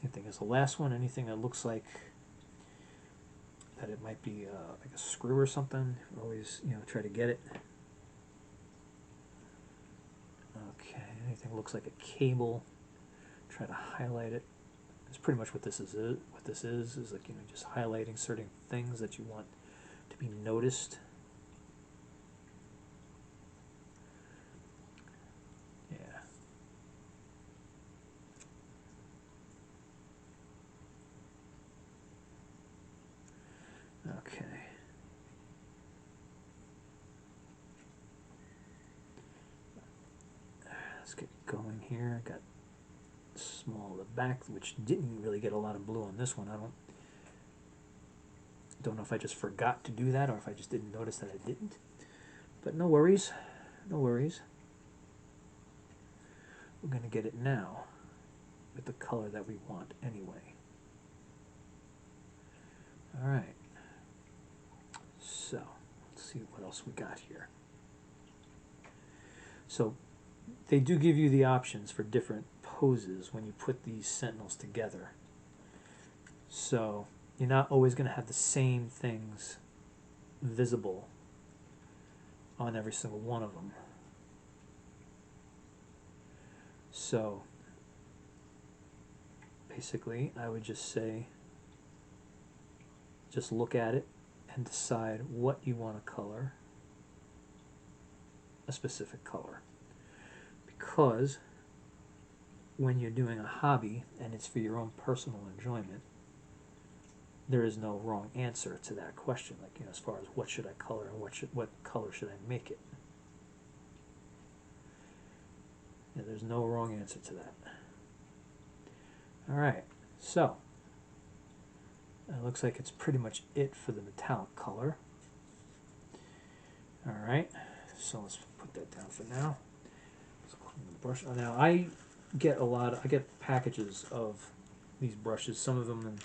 Same thing as the last one. Anything that looks like that it might be like a screw or something, always, you know, try to get it. Okay, anything that looks like a cable, try to highlight it. That's pretty much what this is. What this is like, you know, just highlighting certain things that you want to be noticed. Let's get going here. Got small the back, which didn't really get a lot of blue on this one. I don't know if I just forgot to do that or if I just didn't notice that I didn't. But no worries, no worries. We're going to get it now with the color that we want anyway. All right. So let's see what else we got here. So they do give you the options for different poses when you put these Sentinels together. So you're not always going to have the same things visible on every single one of them. So basically I would just say, just look at it and decide what you want to color a specific color. Because when you're doing a hobby and it's for your own personal enjoyment, there is no wrong answer to that question. Like, you know, as far as what should I color and what color should I make it? Yeah, there's no wrong answer to that. All right, so it looks like it's pretty much it for the metallic color. All right, so let's put that down for now. Let's clean the brush. Now I get packages of these brushes. Some of them in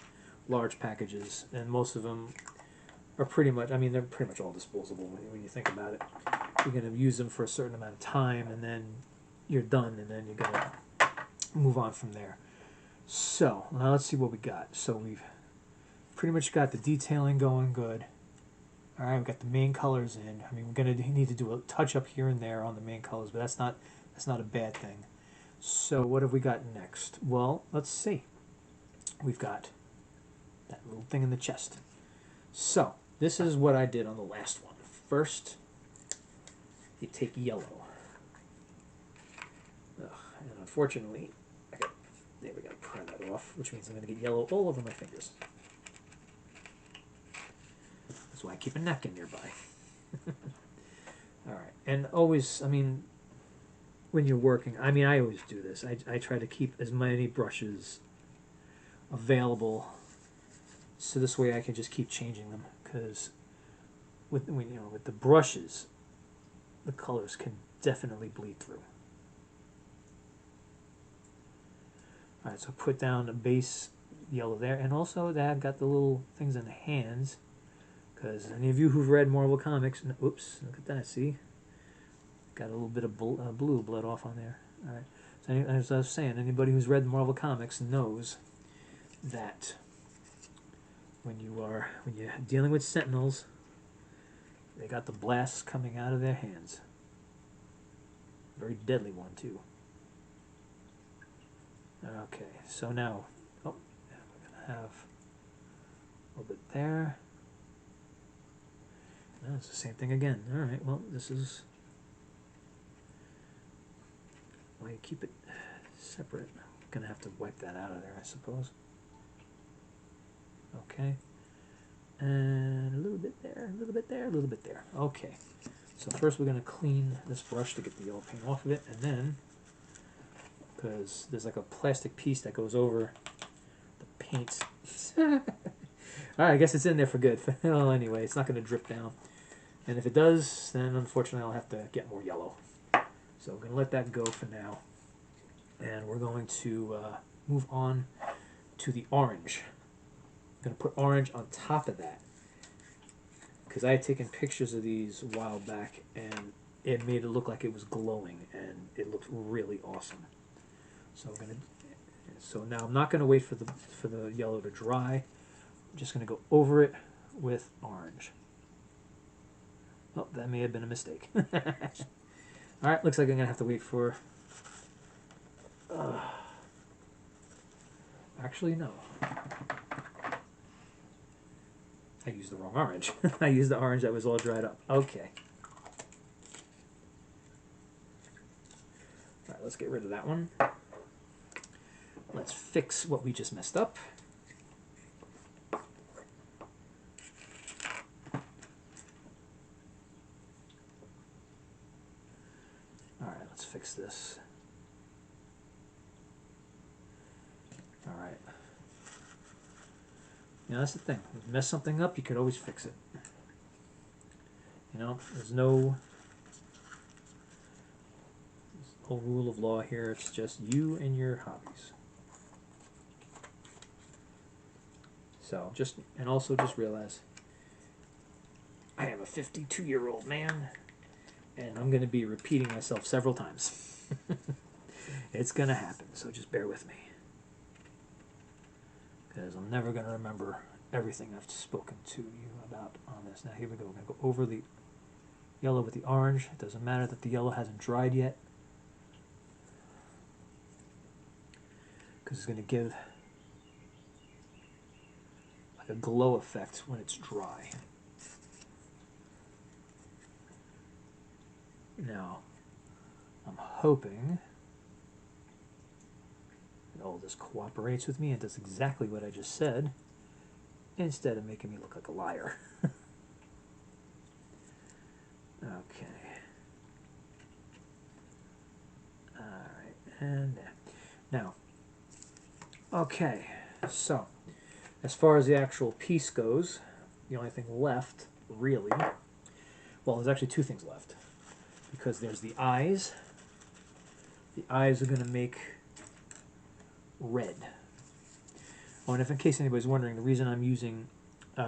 large packages, and most of them are pretty much, I mean, they're pretty much all disposable when you think about it. You're going to use them for a certain amount of time, and then you're done, and then you're going to move on from there. So now let's see what we got. So we've pretty much got the detailing going good. All right, we've got the main colors in. I mean, we're going to need to do a touch up here and there on the main colors, but that's not a bad thing. So what have we got next? Well, let's see. We've got that little thing in the chest. So this is what I did on the last one. First, you take yellow. Ugh, and unfortunately, we got to pry that off, which means I'm going to get yellow all over my fingers. That's why I keep a napkin nearby. All right, and always, I mean, when you're working, I mean, I always do this. I try to keep as many brushes available, so this way I can just keep changing them. Because with the brushes, the colors can definitely bleed through. All right, so put down a base yellow there, and also that I've got the little things in the hands. Because any of you who've read Marvel Comics, oops, look at that, see? Got a little bit of blue bled off on there. All right. So as I was saying, anybody who's read Marvel Comics knows that when you're dealing with Sentinels, they got the blasts coming out of their hands. Very deadly one too. Okay, so now, we're gonna have a little bit there. No, it's the same thing again. All right, well, this is why you keep it separate. I'm gonna have to wipe that out of there, I suppose. Okay, and a little bit there, a little bit there, a little bit there. Okay, so first we're gonna clean this brush to get the yellow paint off of it, and then, because there's like a plastic piece that goes over the paint. All right, I guess it's in there for good. Well, anyway, it's not gonna drip down. And if it does, then unfortunately I'll have to get more yellow. So we're going to let that go for now. And we're going to move on to the orange. I'm going to put orange on top of that. Because I had taken pictures of these a while back, and it made it look like it was glowing, and it looked really awesome. So now I'm not going to wait for the yellow to dry. I'm just going to go over it with orange. Oh, that may have been a mistake. Alright, looks like I'm going to have to wait for... actually, no. I used the wrong orange. I used the orange that was all dried up. Okay. Alright, let's get rid of that one. Let's fix what we just messed up. Alright, let's fix this. Alright. Now that's the thing. If you mess something up, you could always fix it. You know, there's no rule of law here. It's just you and your hobbies. So and also just realize I am a 52-year-old man, and I'm going to be repeating myself several times. It's going to happen, so just bear with me. Because I'm never going to remember everything I've spoken to you about on this. Now here we go. We're going to go over the yellow with the orange. It doesn't matter that the yellow hasn't dried yet, because it's going to give like a glow effect when it's dry. Now, I'm hoping that all this cooperates with me and does exactly what I just said, instead of making me look like a liar. Okay. Alright, and now, okay, so, as far as the actual piece goes, the only thing left, really, well, there's actually two things left. Because there's the eyes. The eyes are going to make red. Oh, and if in case anybody's wondering, the reason I'm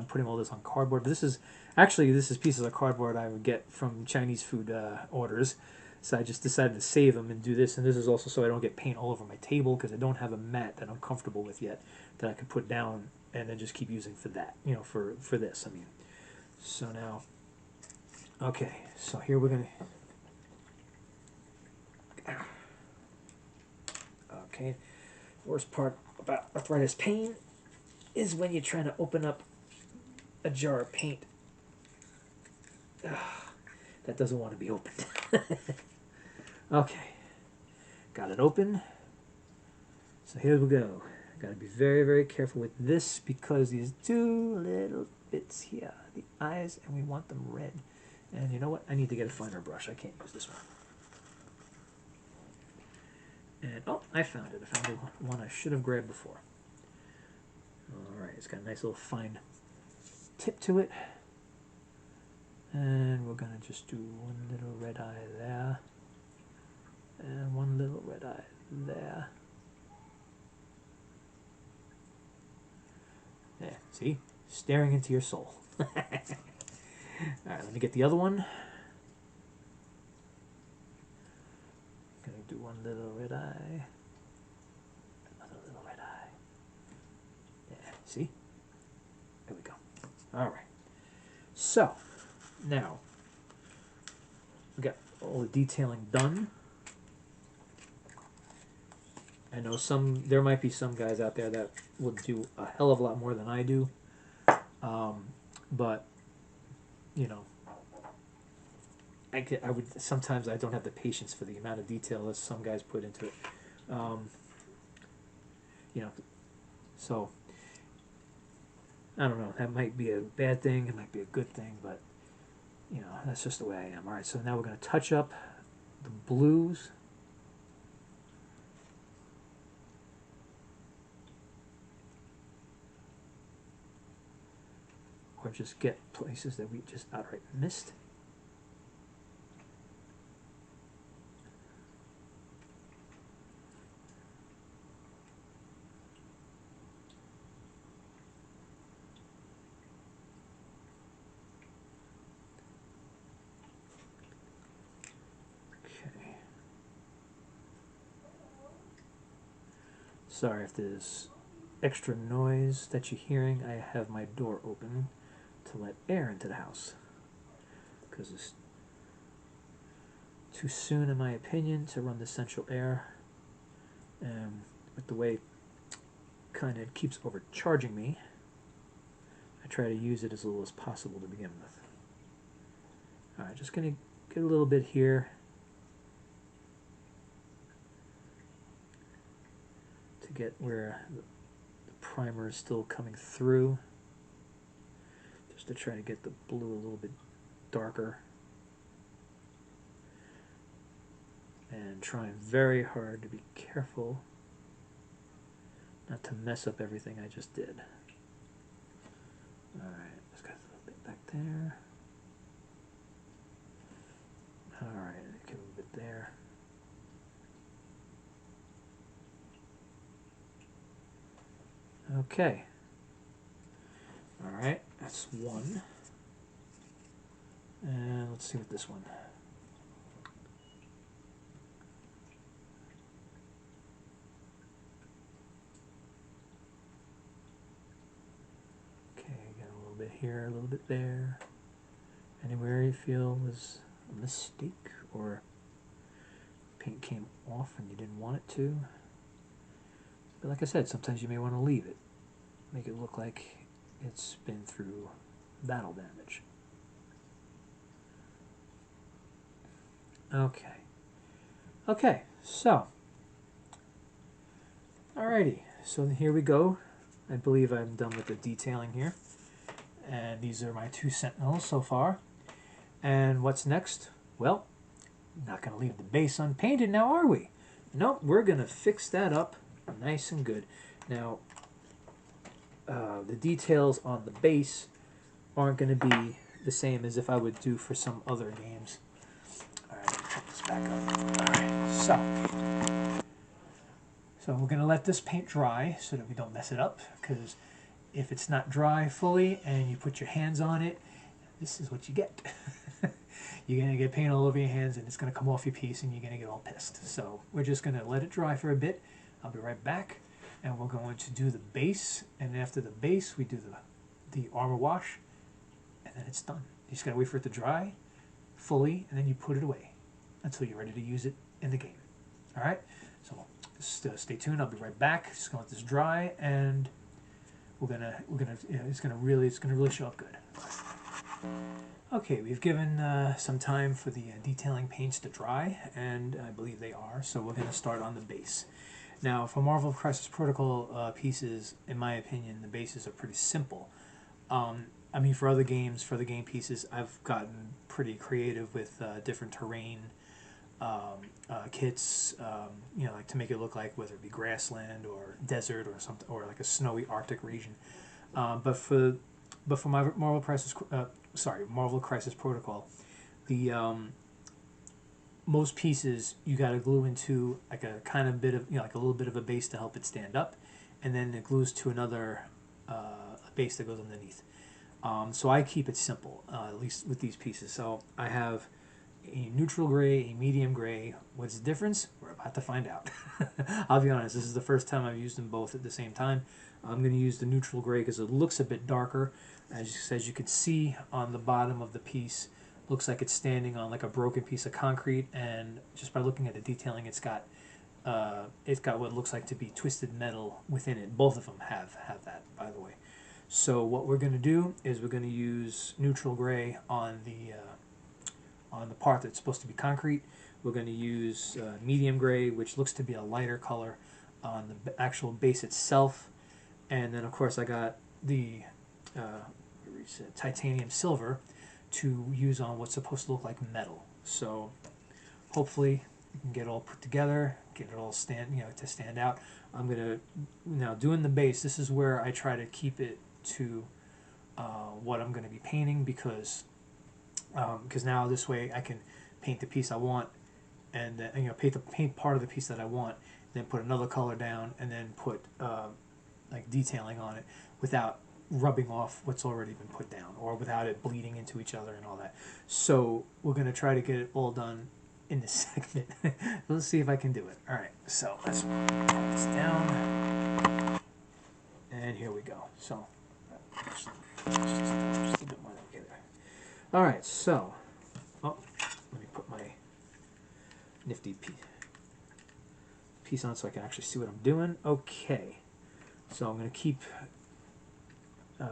putting all this on cardboard, this is pieces of cardboard I would get from Chinese food orders. So I just decided to save them and do this. And this is also so I don't get paint all over my table, because I don't have a mat that I'm comfortable with yet that I could put down and then just keep using for that, you know, for this, I mean. So now, okay, so here we're going to... Okay, worst part about arthritis pain is when you're trying to open up a jar of paint. That doesn't want to be opened. Okay, got it open. So here we go. Got to be very, very careful with this, because these two little bits here, the eyes, and we want them red. And you know what? I need to get a finer brush. I can't use this one. And, oh, I found it. I found the one I should have grabbed before. Alright, it's got a nice little fine tip to it. And we're going to just do one little red eye there. And one little red eye there. There, see? Staring into your soul. Alright, let me get the other one. Gonna do one little red eye. Another little red eye. Yeah, see? There we go. Alright. So, now, we got all the detailing done. I know there might be some guys out there that will do a hell of a lot more than I do. But, you know, sometimes I don't have the patience for the amount of detail that some guys put into it. You know, so, I don't know, that might be a bad thing, it might be a good thing, but, you know, that's just the way I am. Alright, so now we're going to touch up the blues. Or just get places that we just outright missed. Okay. Sorry if there's extra noise that you're hearing. I have my door open to let air into the house, because it's too soon, in my opinion, to run the central air. And with the way it kind of keeps overcharging me, I try to use it as little as possible to begin with. Alright, just going to get a little bit here to get where the primer is still coming through, just to try to get the blue a little bit darker. And trying very hard to be careful not to mess up everything I just did. Alright, let's get a little bit back there. Alright, I can move it there. Okay. Alright, that's one. And let's see what this one. Okay, got a little bit here, a little bit there. Anywhere you feel is a mistake or paint came off and you didn't want it to. But like I said, sometimes you may want to leave it. Make it look like it's been through battle damage. Okay. Okay, so. Alrighty, so here we go. I believe I'm done with the detailing here. And these are my two Sentinels so far. And what's next? Well, not going to leave the base unpainted now, are we? Nope, we're going to fix that up nice and good. Now, the details on the base aren't going to be the same as if I would do for some other games. Alright, put this back up. Alright, so we're going to let this paint dry so that we don't mess it up, because if it's not dry fully and you put your hands on it, this is what you get. You're going to get paint all over your hands and it's going to come off your piece and you're going to get all pissed. So we're just going to let it dry for a bit. I'll be right back. And we're going to do the base. And after the base, we do the armor wash. And then it's done. You just got to wait for it to dry fully and then you put it away until you're ready to use it in the game. All right? So just stay tuned. I'll be right back. Just going to let this dry and it's gonna really show up good. Okay, we've given some time for the detailing paints to dry, and I believe they are. So we're gonna start on the base. Now, for Marvel Crisis Protocol pieces, in my opinion, the bases are pretty simple. I mean, for other games, for the game pieces, I've gotten pretty creative with different terrain kits, you know, like to make it look like whether it be grassland or desert or something, or like a snowy Arctic region. But for my Marvel Crisis Protocol, the most pieces you got to glue into like a kind of bit of, you know, like a little bit of a base to help it stand up, and then it glues to another base that goes underneath. So I keep it simple, at least with these pieces. So I have a neutral gray, a medium gray. What's the difference? We're about to find out. I'll be honest, this is the first time I've used them both at the same time. I'm going to use the neutral gray because it looks a bit darker. As you can see on the bottom of the piece, looks like it's standing on like a broken piece of concrete, and just by looking at the detailing, it's got what looks like to be twisted metal within it. Both of them have that, by the way. So what we're going to do is we're going to use neutral gray on the part that's supposed to be concrete. We're going to use medium gray, which looks to be a lighter color, on the actual base itself. And then, of course, I got the titanium silver to use on what's supposed to look like metal. So hopefully you can get it all put together, get it all to stand out. I'm going to, now doing the base, this is where I try to keep it to what I'm going to be painting, because now this way I can paint the piece I want, and paint part of the piece that I want, then put another color down, and then put like detailing on it without rubbing off what's already been put down, or without it bleeding into each other and all that. So we're going to try to get it all done in this segment. Let's see if I can do it. Alright, so let's put this down, and here we go. So just a bit more than there. Alright, so let me put my nifty piece on so I can actually see what I'm doing. Okay, so I'm going to keep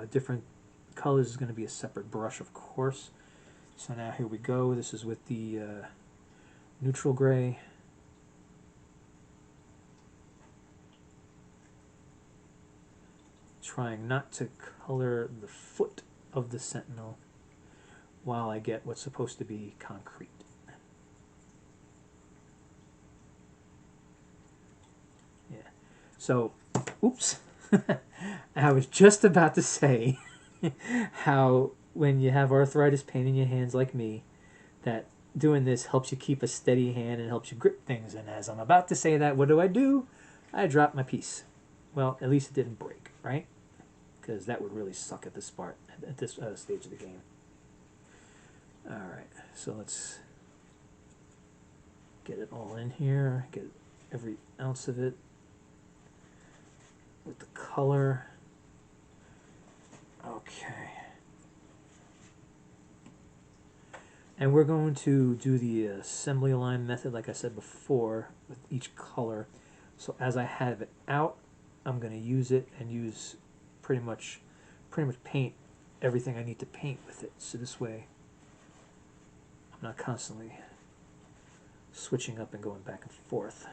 different colors. Is going to be a separate brush, of course. So now here we go. This is with the neutral gray. Trying not to color the foot of the Sentinel while I get what's supposed to be concrete. Yeah. So Oops. I was just about to say how when you have arthritis pain in your hands like me, that doing this helps you keep a steady hand and helps you grip things. And as I'm about to say that, what do? I drop my piece. Well, at least it didn't break, right? Because that would really suck at this part, at this stage of the game. All right, so let's get it all in here, get every ounce of it with the color. Okay. And we're going to do the assembly line method like I said before with each color. So as I have it out, I'm going to use it and use pretty much paint everything I need to paint with it. So this way I'm not constantly switching up and going back and forth.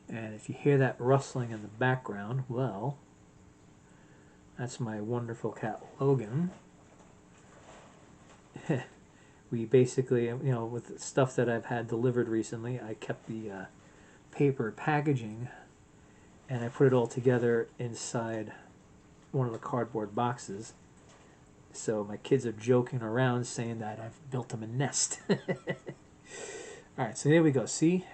And if you hear that rustling in the background, well, that's my wonderful cat Logan. We basically, with stuff that I've had delivered recently, I kept the paper packaging and I put it all together inside one of the cardboard boxes. So my kids are joking around saying that I've built them a nest. Alright, so here we go. See?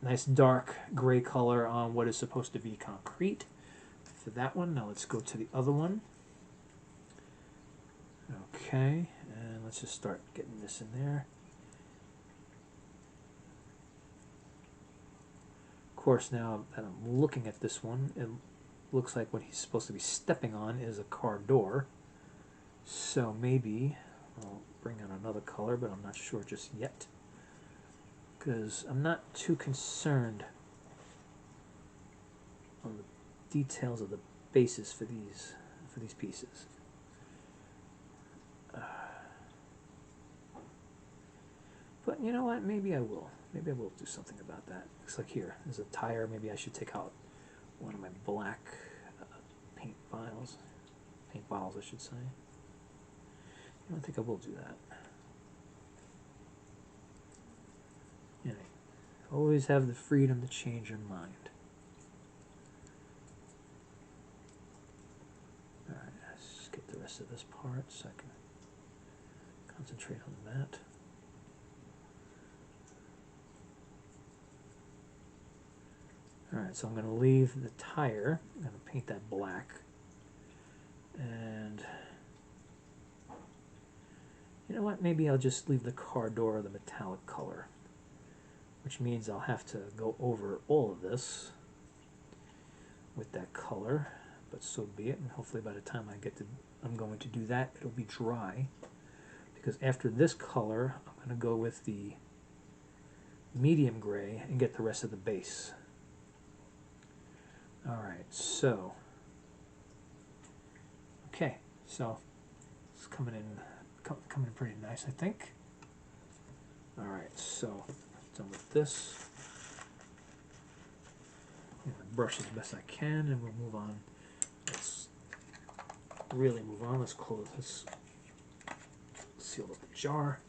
Nice dark gray color on what is supposed to be concrete for that one. Now let's go to the other one. Okay, and let's just start getting this in there. Of course, now that I'm looking at this one, it looks like what he's supposed to be stepping on is a car door. So maybe I'll bring out another color, but I'm not sure just yet, because I'm not too concerned on the details of the bases for these pieces. But you know what? Maybe I will. Maybe I will do something about that. Looks like here, there's a tire. Maybe I should take out one of my black paint bottles, I should say. I think I will do that. You know, always have the freedom to change your mind. Alright, let's just get the rest of this part so I can concentrate on that. Alright, so I'm going to leave the tire. I'm going to paint that black. And you know what? Maybe I'll just leave the car door the metallic color, which means I'll have to go over all of this with that color, but so be it. And hopefully by the time I'm going to do that, it'll be dry, because after this color I'm going to go with the medium gray and get the rest of the base. Alright, so okay, so it's coming in pretty nice, I think. Alright, so done with this. Brush as best I can, and we'll move on. Let's really move on. Let's close this, seal up the jar,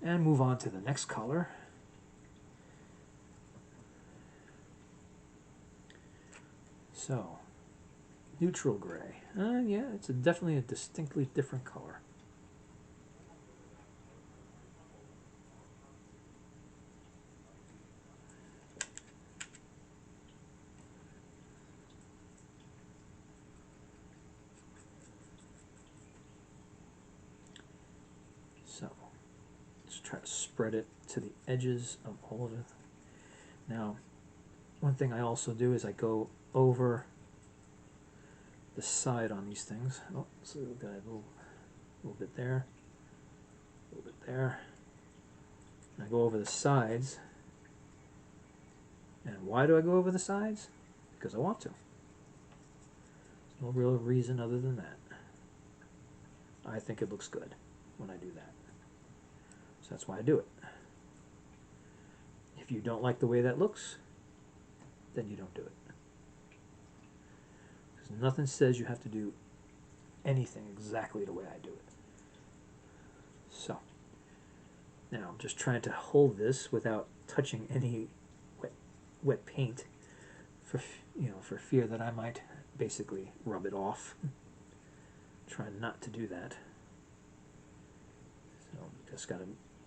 and move on to the next color. So, neutral gray. Yeah, it's definitely a distinctly different color. So, let's try to spread it to the edges of all of it. Now, one thing I also do is I go over the side on these things. Oh, so we've got a little bit there, a little bit there. And I go over the sides. And why do I go over the sides? Because I want to. There's no real reason other than that. I think it looks good when I do that. So that's why I do it. If you don't like the way that looks, then you don't do it. Because nothing says you have to do anything exactly the way I do it. So now I'm just trying to hold this without touching any wet paint, for for fear that I might basically rub it off. Try not to do that. So just got to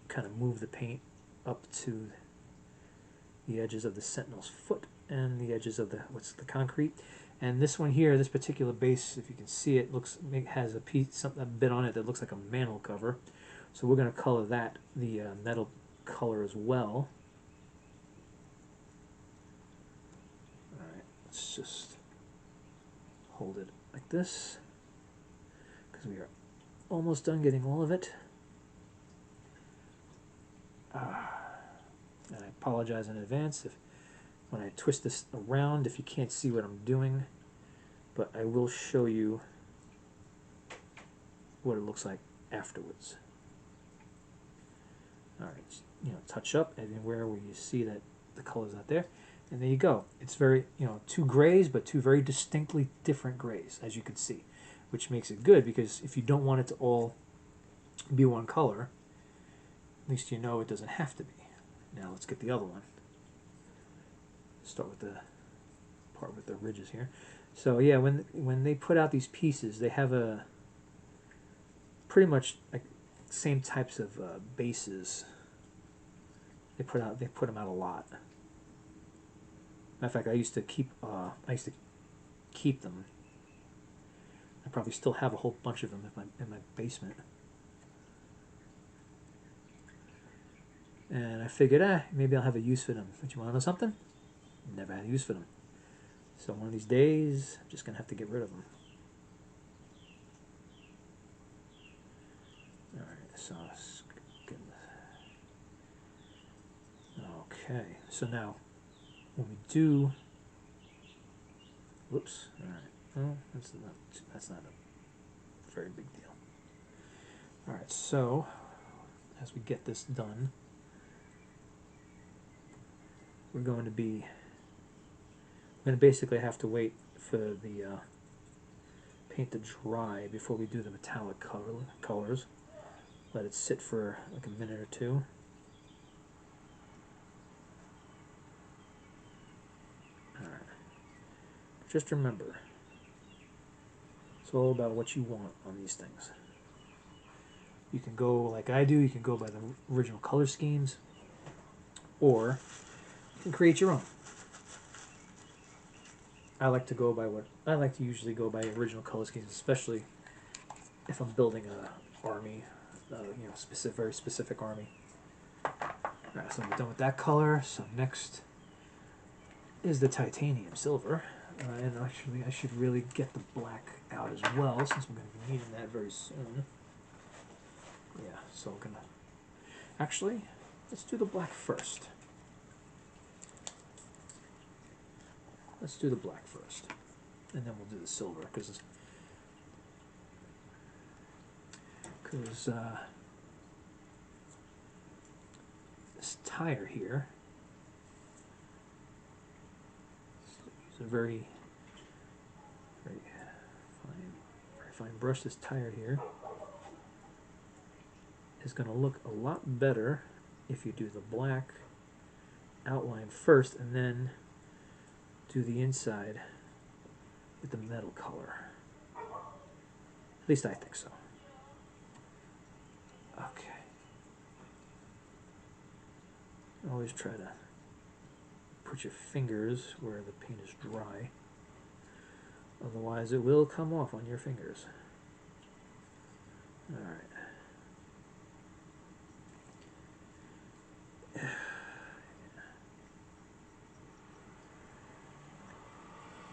kind of move the paint up to the edges of the Sentinel's foot and the edges of the concrete. And this one here, this particular base, if you can see it, has a bit on it that looks like a mantle cover. So we're going to color that the metal color as well. All right, let's just hold it like this, because we are almost done getting all of it. And I apologize in advance when I twist this around if you can't see what I'm doing, but I will show you what it looks like afterwards. All right, touch up, and then where you see that the color's not there, and there you go. It's very, two grays, but two very distinctly different grays, as you can see, which makes it good, because if you don't want it to all be one color, at least it doesn't have to be. Now let's get the other one. Start with the part with the ridges here. So yeah, when they put out these pieces, they have a pretty much like same types of bases. They put them out a lot. Matter of fact, I used to keep them. I probably still have a whole bunch of them in my basement. And I figured, maybe I'll have a use for them. But you want to know something? Never had a use for them. So one of these days, I'm just going to have to get rid of them. Alright, so okay, so now when we do, whoops, alright, well, that's not a very big deal. Alright, so as we get this done, we're going to basically have to wait for the paint to dry before we do the metallic colors. Let it sit for like a minute or two. Alright. Just remember, it's all about what you want on these things. You can go like I do, you can go by the original color schemes, or you can create your own. I like to usually go by original color schemes, especially if I'm building a army, very specific army. Alright, so we're done with that color. So next is the titanium silver, and actually I should really get the black out as well, since we're going to be needing that very soon. Yeah, so we're gonna actually let's do the black first. Let's do the black first, and then we'll do the silver, because this tire here is a very fine brush. This tire here is going to look a lot better if you do the black outline first and then do the inside with the metal color. At least I think so. Okay. Always try to put your fingers where the paint is dry. Otherwise it will come off on your fingers. Alright.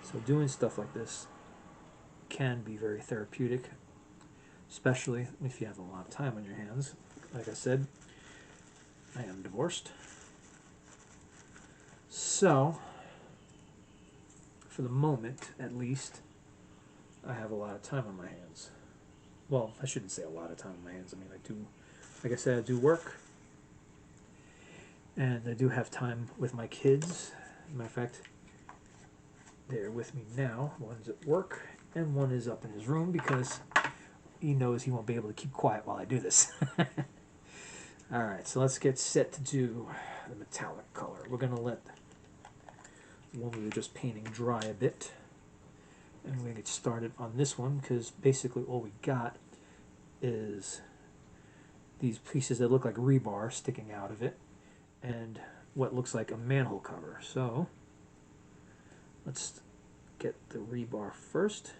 So doing stuff like this can be very therapeutic, especially if you have a lot of time on your hands. Like I said, I am divorced. So, for the moment, at least, I have a lot of time on my hands. Well, I shouldn't say a lot of time on my hands. I mean, I do, like I said, I do work, and I do have time with my kids. As a matter of fact, they're with me now. One's at work, and one is up in his room because he knows he won't be able to keep quiet while I do this. Alright, so let's get set to do the metallic color. We're going to let the one we were just painting dry a bit. And we're going to get started on this one, because basically all we got is these pieces that look like rebar sticking out of it, and what looks like a manhole cover. So let's get the rebar first.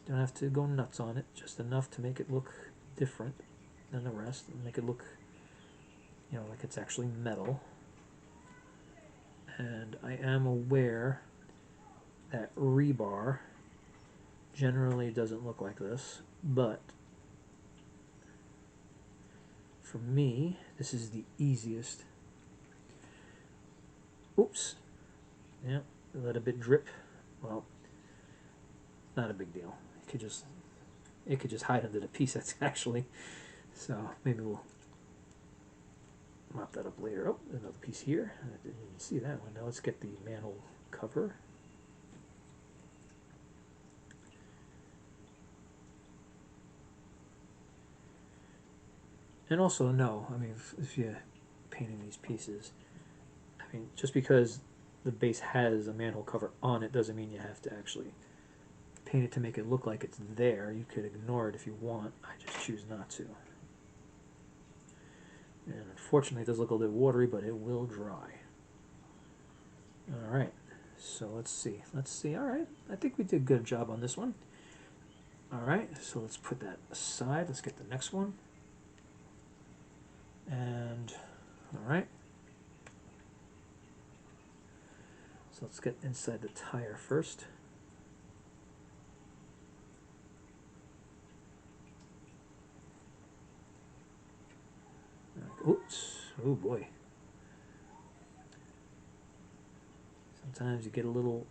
Don't have to go nuts on it, just enough to make it look different than the rest, and make it look, you know, like it's actually metal. And I am aware that rebar generally doesn't look like this, but for me, this is the easiest. Oops. Yeah, let a bit drip. Well, not a big deal. It could just hide under the piece that's actually. So maybe we'll mop that up later. Oh, another piece here. I didn't even see that one. Now let's get the manhole cover. And also, no, I mean, if you're painting these pieces, I mean, just because the base has a manhole cover on it doesn't mean you have to actually paint it to make it look like it's there. You could ignore it if you want. I just choose not to. And unfortunately, it does look a little bit watery, but it will dry. Alright, so let's see. Alright, I think we did a good job on this one. Alright, so let's put that aside. Let's get the next one. And, alright. So let's get inside the tire first. Oops, oh boy. Sometimes you get a little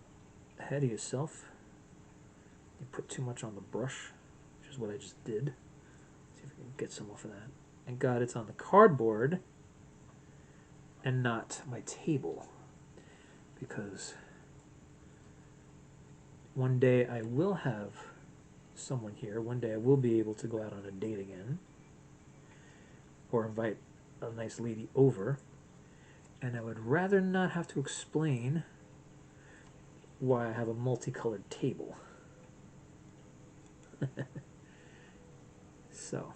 ahead of yourself. You put too much on the brush, which is what I just did. See if we can get some off of that. And God, it's on the cardboard and not my table, because one day I will have someone here. One day I will be able to go out on a date again, or invite a nice lady over, and I would rather not have to explain why I have a multicolored table. So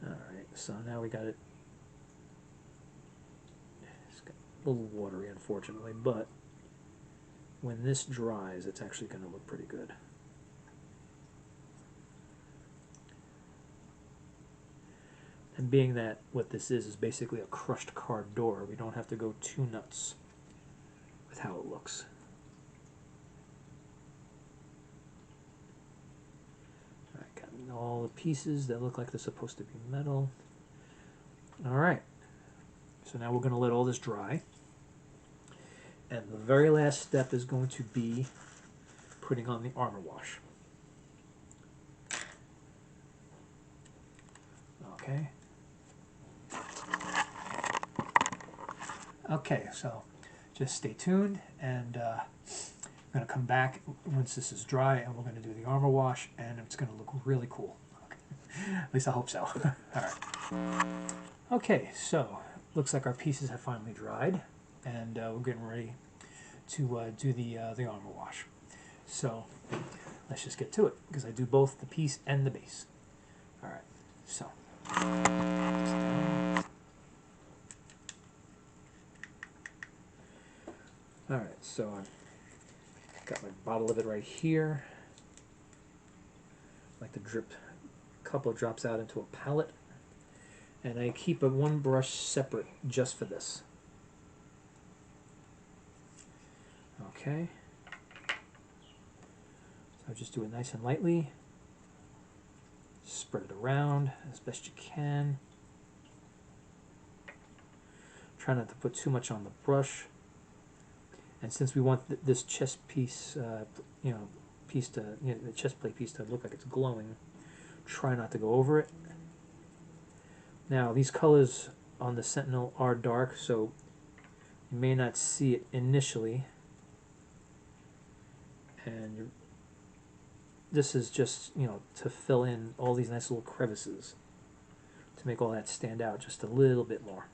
alright, so now we got it. It's got a little watery, unfortunately, but when this dries, it's actually going to look pretty good. And being that what this is basically a crushed card door, we don't have to go too nuts with how it looks. Alright, got all the pieces that look like they're supposed to be metal. Alright, so now we're going to let all this dry. And the very last step is going to be putting on the armor wash. Okay. Okay, so just stay tuned, and I'm going to come back once this is dry, and we're going to do the armor wash, and it's going to look really cool. Okay. At least I hope so. All right. Okay, so looks like our pieces have finally dried, and we're getting ready to do the armor wash. So let's just get to it, because I do both the piece and the base. All right, so. Alright, so I've got my bottle of it right here. I like to drip a couple of drops out into a palette. And I keep one brush separate just for this. Okay. So just do it nice and lightly. Spread it around as best you can. Try not to put too much on the brush. And since we want this chest piece, the chest plate piece to look like it's glowing, try not to go over it. Now these colors on the Sentinel are dark, so you may not see it initially. And this is just, you know, to fill in all these nice little crevices to make all that stand out just a little bit more.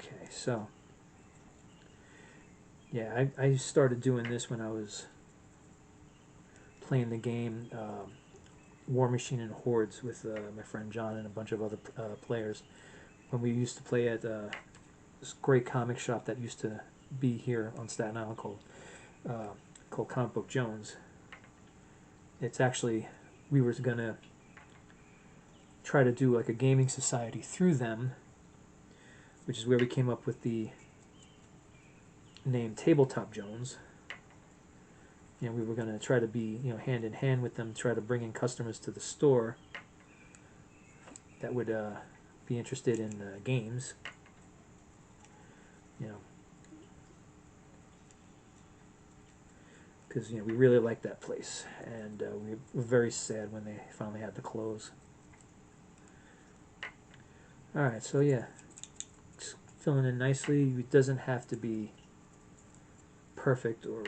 Okay, so yeah, I started doing this when I was playing the game War Machine and Hordes with my friend John and a bunch of other players. When we used to play at this great comic shop that used to be here on Staten Island called Comic Book Jones. It's actually, we were gonna try to do like a gaming society through them, which is where we came up with the name Tabletop Jones. You know, we were going to try to be, you know, hand in hand with them, try to bring in customers to the store that would be interested in games. You know, because, you know, we really liked that place, and we were very sad when they finally had to close. Alright, so yeah, it's filling in nicely. It doesn't have to be perfect, or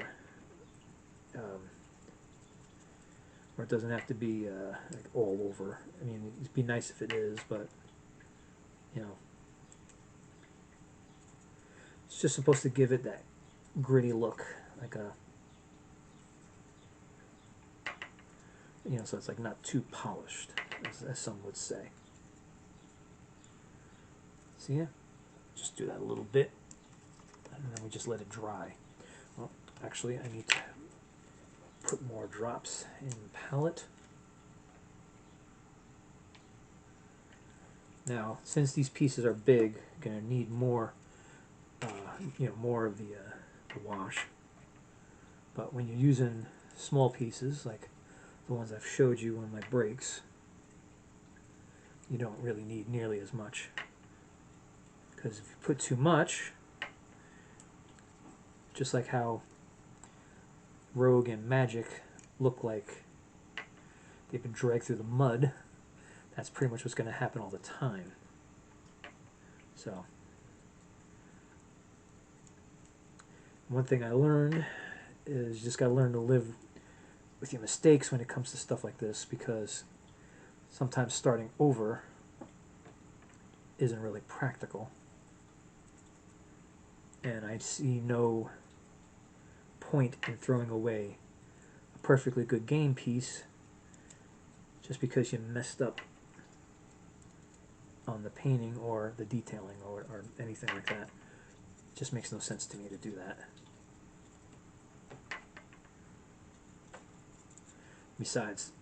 it doesn't have to be like all over. I mean, it'd be nice if it is, but you know, it's just supposed to give it that gritty look, like a, you know, so it's like not too polished, as some would say. So yeah, just do that a little bit, and then we just let it dry. Well, actually, I need to put more drops in palette. Now, since these pieces are big, I'm going to need more, you know, more of the wash. But when you're using small pieces, like the ones I've showed you on my breaks, you don't really need nearly as much. Because if you put too much, just like how Rogue and Magic look like they've been dragged through the mud, that's pretty much what's going to happen all the time. So, one thing I learned is you just got to learn to live with your mistakes when it comes to stuff like this, because sometimes starting over isn't really practical. And I see no point in throwing away a perfectly good game piece just because you messed up on the painting or the detailing or anything like that. It just makes no sense to me to do that. Besides,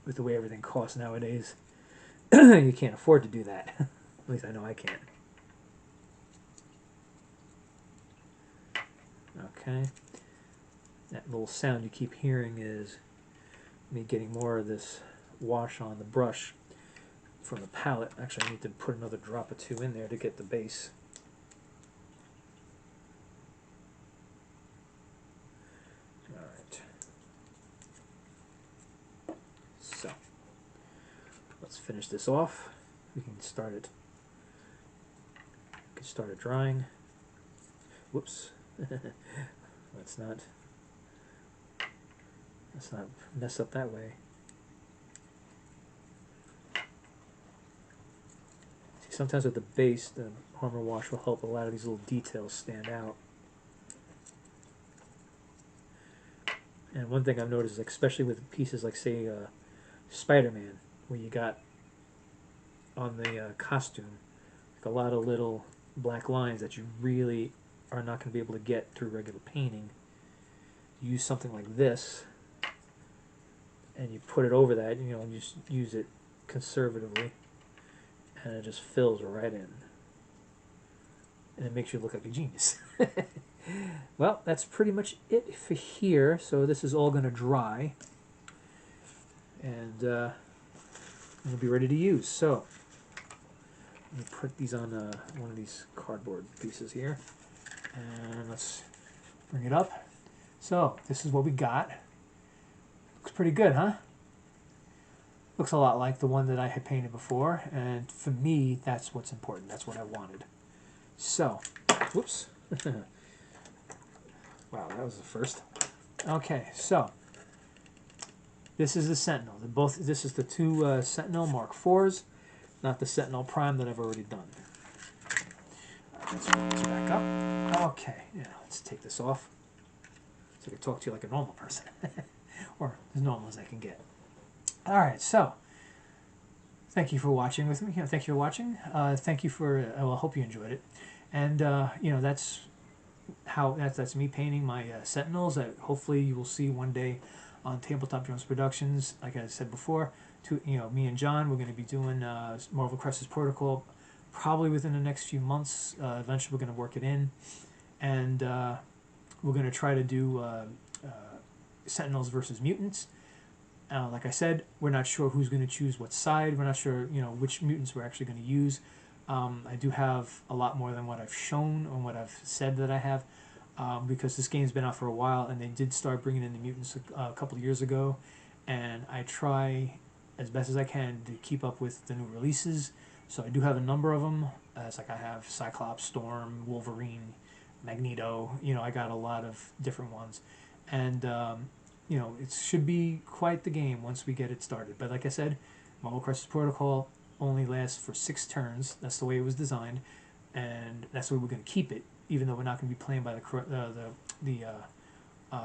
with the way everything costs nowadays, you can't afford to do that. At least I know I can't. Okay. That little sound you keep hearing is me getting more of this wash on the brush from the palette. Actually, I need to put another drop or two in there to get the base. Alright. So, let's finish this off. We can start it. We can start it drying. Whoops. Let's not mess up that way. See, sometimes with the base, the armor wash will help a lot of these little details stand out. And one thing I've noticed is, especially with pieces like, say, Spider-Man, where you got on the costume like a lot of little black lines that you really are not going to be able to get through regular painting. You use something like this, and you put it over that, you know, and you just use it conservatively, and it just fills right in. And it makes you look like a genius. Well, that's pretty much it for here. So this is all going to dry, and we'll be ready to use. So Let me put these on one of these cardboard pieces here, and let's bring it up. So this is what we got. Looks pretty good, huh? Looks a lot like the one that I had painted before, and for me, that's what's important. That's what I wanted. So, whoops. Wow, that was the first. Okay, so this is the Sentinel. This is the two Sentinel Mark IVs, not the Sentinel Prime that I've already done. Let's back up. Okay, yeah, let's take this off so I can talk to you like a normal person, or as normal as I can get. All right, so thank you for watching with me. Thank you for watching. Thank you for. Well, I hope you enjoyed it. And that's that's me painting my Sentinels. That hopefully you will see one day on Tabletop Jones Productions. Like I said before, me and John, we're going to be doing Marvel Crisis Protocol probably within the next few months. Eventually, we're going to work it in, and we're going to try to do Sentinels versus Mutants. Like I said, we're not sure who's going to choose what side. We're not sure, which mutants we're actually going to use. I do have a lot more than what I've shown or what I've said that I have, because this game's been out for a while, and they did start bringing in the mutants a couple of years ago, and I try as best as I can to keep up with the new releases. So I do have a number of them. It's like I have Cyclops, Storm, Wolverine, Magneto. I got a lot of different ones, and it should be quite the game once we get it started. But like I said, Marvel Crisis Protocol only lasts for 6 turns. That's the way it was designed, and that's the way we're going to keep it. Even though we're not going to be playing by the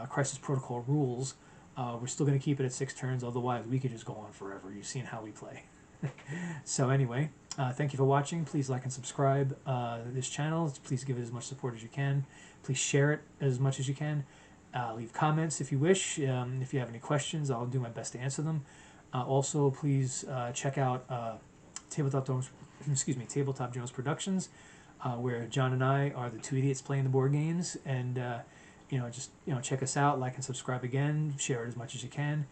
Crisis Protocol rules, we're still going to keep it at 6 turns. Otherwise, we could just go on forever. You've seen how we play. So anyway, thank you for watching. Please like and subscribe this channel. Please give it as much support as you can. Please share it as much as you can. Leave comments if you wish. If you have any questions, I'll do my best to answer them. Also, please check out Tabletop Jones Productions, where John and I are the two idiots playing the board games. And check us out, like and subscribe again, share it as much as you can.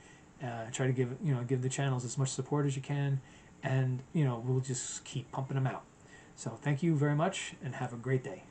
Try to give the channels as much support as you can, and we'll just keep pumping them out. So thank you very much, and have a great day.